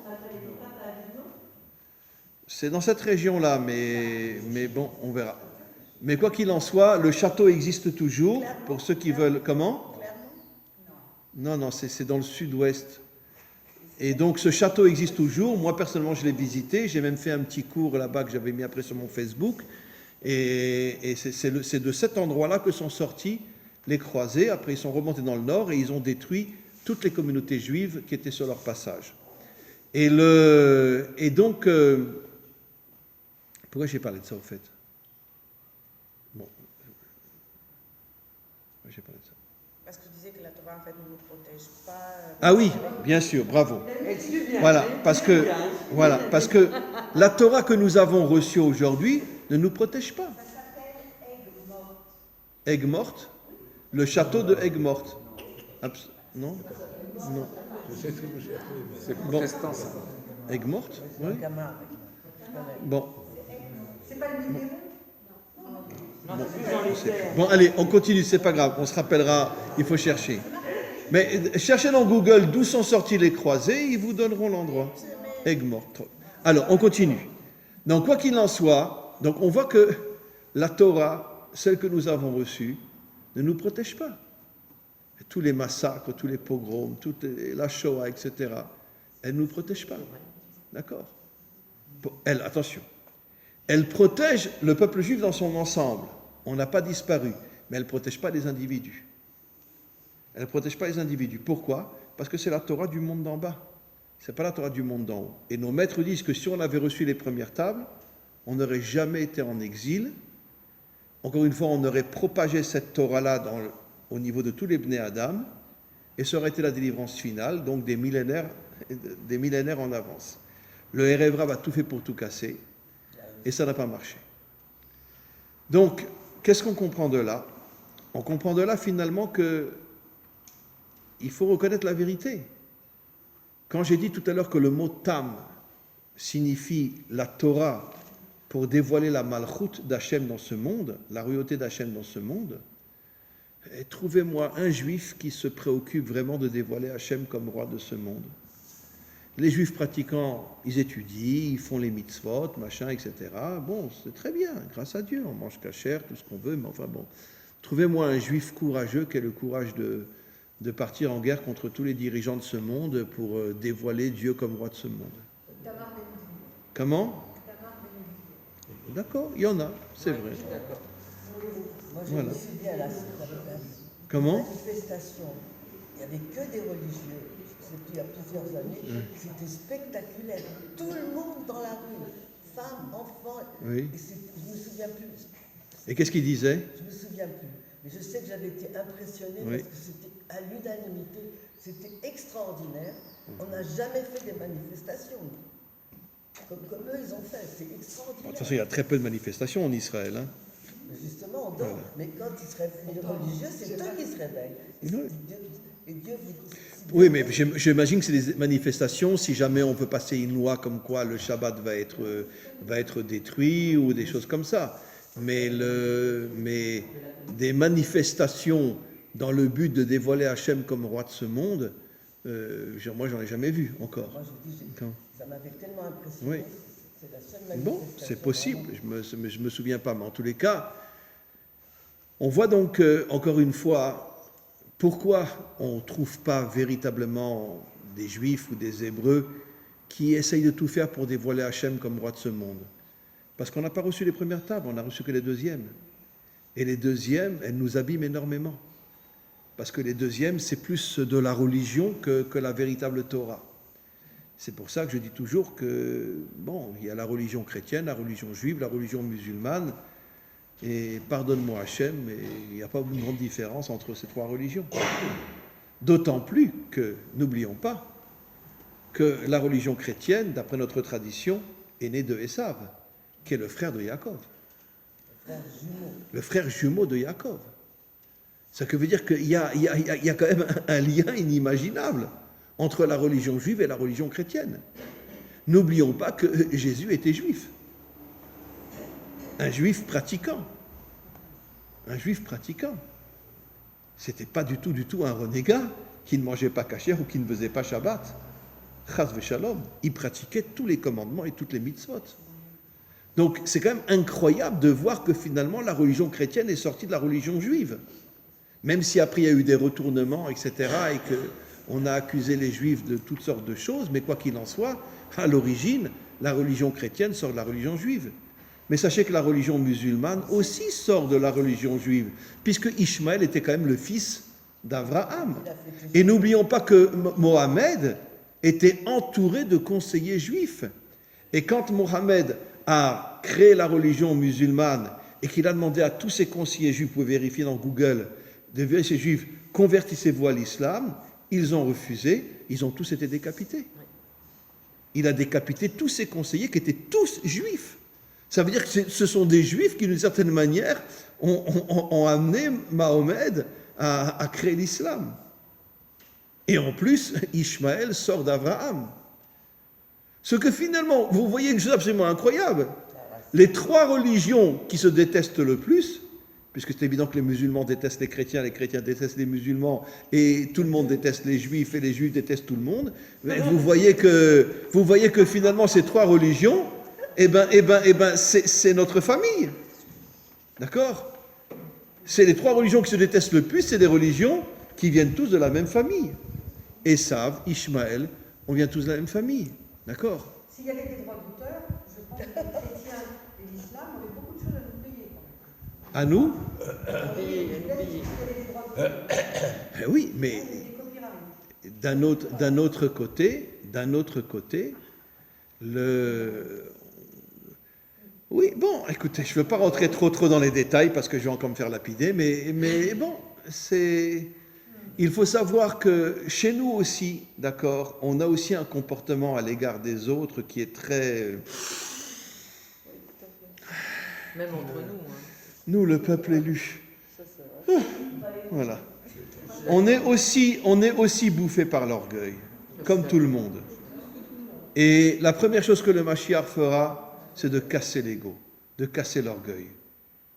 C'est dans cette région-là, mais bon, on verra. Mais quoi qu'il en soit, le château existe toujours, pour ceux qui veulent... Comment ? Non, c'est dans le sud-ouest. Et donc ce château existe toujours. Moi, personnellement, je l'ai visité. J'ai même fait un petit cours là-bas que j'avais mis après sur mon Facebook. Et c'est de cet endroit-là que sont sortis les croisés. Après, ils sont remontés dans le nord et ils ont détruit toutes les communautés juives qui étaient sur leur passage. Et donc... pourquoi j'ai parlé de ça, au fait ? Bon. Pourquoi j'ai parlé de ça ?
Parce que tu disais que la Torah, en fait, ne nous protège pas.
Ah oui, bien sûr, bravo. Voilà, parce que la Torah que nous avons reçue aujourd'hui ne nous protège pas.
Ça s'appelle Aigues-Mortes.
Aigues-Mortes ? Le château de Aigues-Mortes. Non ? Non.
Je sais ce que vous cherchez.
C'est protestant, ça.
Aigues-Mortes ? Oui.
Camargue.
Bon.
C'est pas le numéro?
Non, c'est plus dans les terres.
Bon, allez, on continue, c'est pas grave, on se rappellera, il faut chercher. Mais cherchez dans Google d'où sont sortis les croisés, ils vous donneront l'endroit. Aigues-Mortes. Alors, on continue. Donc, quoi qu'il en soit, donc on voit que la Torah, celle que nous avons reçue, ne nous protège pas. Tous les massacres, tous les pogroms, la Shoah, etc., elle ne nous protège pas. D'accord ? Elle, attention, elle protège le peuple juif dans son ensemble. On n'a pas disparu, mais elle ne protège pas les individus. Elle ne protège pas les individus. Pourquoi ? Parce que c'est la Torah du monde d'en bas. Ce n'est pas la Torah du monde d'en haut. Et nos maîtres disent que si on avait reçu les premières tables, on n'aurait jamais été en exil. Encore une fois, on aurait propagé cette Torah-là au niveau de tous les Bnei Adam, et ça aurait été la délivrance finale, donc des millénaires en avance. Le Erev Rav a tout fait pour tout casser, et ça n'a pas marché. Donc, qu'est-ce qu'on comprend de là ? On comprend de là finalement que il faut reconnaître la vérité. Quand j'ai dit tout à l'heure que le mot Tam signifie la Torah pour dévoiler la malchoute d'Hachem dans ce monde, la royauté d'Hachem dans ce monde, et trouvez-moi un juif qui se préoccupe vraiment de dévoiler Hachem comme roi de ce monde. Les juifs pratiquants, ils étudient, ils font les mitzvot, machin, etc. Bon, c'est très bien, grâce à Dieu, on mange kasher, tout ce qu'on veut, mais enfin bon. Trouvez-moi un juif courageux qui ait le courage de partir en guerre contre tous les dirigeants de ce monde pour dévoiler Dieu comme roi de ce monde. Comment ? D'accord, il y en a, c'est vrai.
Moi, je
Voilà.
me souviens à la
Comment ?
manifestation. Il n'y avait que des religieux. C'était il y a plusieurs années. C'était spectaculaire. Tout le monde dans la rue. Femmes, enfants.
Oui.
Et je ne me souviens plus.
Et qu'est-ce qu'il disait ?
Je ne me souviens plus. Mais je sais que j'avais été impressionnée
Oui.
parce que c'était à l'unanimité. C'était extraordinaire. On n'a jamais fait des manifestations. Comme eux, ils ont fait. C'est extraordinaire.
De toute façon, il y a très peu de manifestations en Israël. Hein.
Justement, donc,
Voilà.
mais quand ils se réveillent, les religieux, c'est eux qui se réveillent. Et Dieu vous...
Oui, mais j'imagine que c'est des manifestations si jamais on veut passer une loi comme quoi le Shabbat va être détruit ou des choses comme ça. Mais des manifestations dans le but de dévoiler Hachem comme roi de ce monde, moi, j'en ai jamais vu encore.
Moi, je vous dis,
Quand
ça m'avait tellement impressionné.
Oui.
C'est la seule
Bon,
manifestation.
c'est possible, je me souviens pas, mais en tous les cas, on voit donc, encore une fois, pourquoi on ne trouve pas véritablement des Juifs ou des Hébreux qui essayent de tout faire pour dévoiler Hachem comme roi de ce monde. Parce qu'on n'a pas reçu les premières tables, on n'a reçu que les deuxièmes. Et les deuxièmes, elles nous abîment énormément. Parce que les deuxièmes, c'est plus de la religion que la véritable Torah. C'est pour ça que je dis toujours que, bon, il y a la religion chrétienne, la religion juive, la religion musulmane, et pardonne-moi Hachem, mais il n'y a pas une grande différence entre ces trois religions. D'autant plus que, n'oublions pas, que la religion chrétienne, d'après notre tradition, est née de Esav, qui est le frère de Yaakov. Le frère jumeau de Yaakov. Ça veut dire qu'il y a quand même un lien inimaginable entre la religion juive et la religion chrétienne. N'oublions pas que Jésus était juif. Un juif pratiquant. Un juif pratiquant. C'était pas du tout un renégat qui ne mangeait pas kasher ou qui ne faisait pas Shabbat. Chas v'shalom. Il pratiquait tous les commandements et toutes les mitzvot. Donc c'est quand même incroyable de voir que finalement la religion chrétienne est sortie de la religion juive. Même si après il y a eu des retournements, etc., et qu'on a accusé les juifs de toutes sortes de choses, mais quoi qu'il en soit, à l'origine, la religion chrétienne sort de la religion juive. Mais sachez que la religion musulmane aussi sort de la religion juive, puisque Ishmaël était quand même le fils d'Abraham. Et n'oublions pas que Mohammed était entouré de conseillers juifs. Et quand Mohammed a créé la religion musulmane et qu'il a demandé à tous ses conseillers juifs, vous pouvez vérifier dans Google, de vérifier ces juifs, convertissez-vous à l'islam, ils ont refusé, ils ont tous été décapités. Il a décapité tous ses conseillers qui étaient tous juifs. Ça veut dire que ce sont des juifs qui, d'une certaine manière, ont amené Mahomet à créer l'islam. Et en plus, Ishmaël sort d'Abraham. Ce que finalement, vous voyez une chose absolument incroyable. Les trois religions qui se détestent le plus, puisque c'est évident que les musulmans détestent les chrétiens détestent les musulmans, et tout le monde déteste les juifs, et les juifs détestent tout le monde, mais vous voyez que finalement ces trois religions, c'est notre famille. D'accord ? C'est les trois religions qui se détestent le plus, c'est des religions qui viennent tous de la même famille. Esav, Ishmaël, on vient tous de la même famille. D'accord ?
S'il y avait des droits d'auteur, je pense que les chrétiens et l'islam auraient beaucoup de choses à nous payer.
À nous ?
À
Oui, mais d'un autre côté, oui, bon, écoutez, je ne veux pas rentrer trop dans les détails parce que je vais encore me faire lapider, mais bon, il faut savoir que chez nous aussi, d'accord, on a aussi un comportement à l'égard des autres qui est très...
Même entre nous. Hein.
Nous, le peuple élu. Voilà. On est aussi bouffé par l'orgueil, comme tout le monde. Et la première chose que le Mashiach fera, c'est de casser l'ego, de casser l'orgueil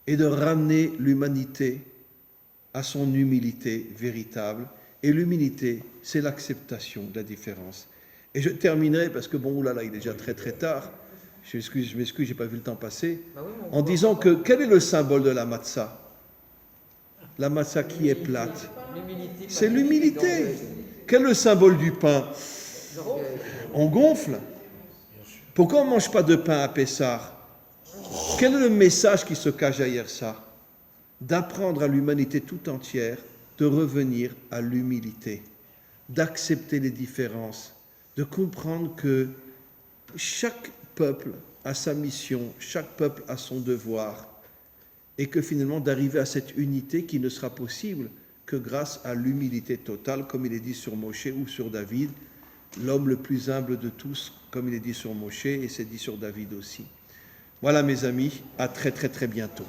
et de ramener l'humanité à son humilité véritable. Et l'humilité, c'est l'acceptation de la différence. Et je terminerai, parce que bon, oulala, il est déjà très très tard, je m'excuse, j'ai pas vu le temps passer, en disant que quel est le symbole de la matzah ? La matzah qui est plate, c'est l'humilité. Quel est le symbole du pain ? On gonfle. Pourquoi on ne mange pas de pain à Pessah ? Quel est le message qui se cache derrière ça ? D'apprendre à l'humanité tout entière de revenir à l'humilité, d'accepter les différences, de comprendre que chaque peuple a sa mission, chaque peuple a son devoir, et que finalement d'arriver à cette unité qui ne sera possible que grâce à l'humilité totale, comme il est dit sur Moshe ou sur David, l'homme le plus humble de tous, comme il est dit sur Moshe, et c'est dit sur David aussi. Voilà mes amis, à très très très bientôt.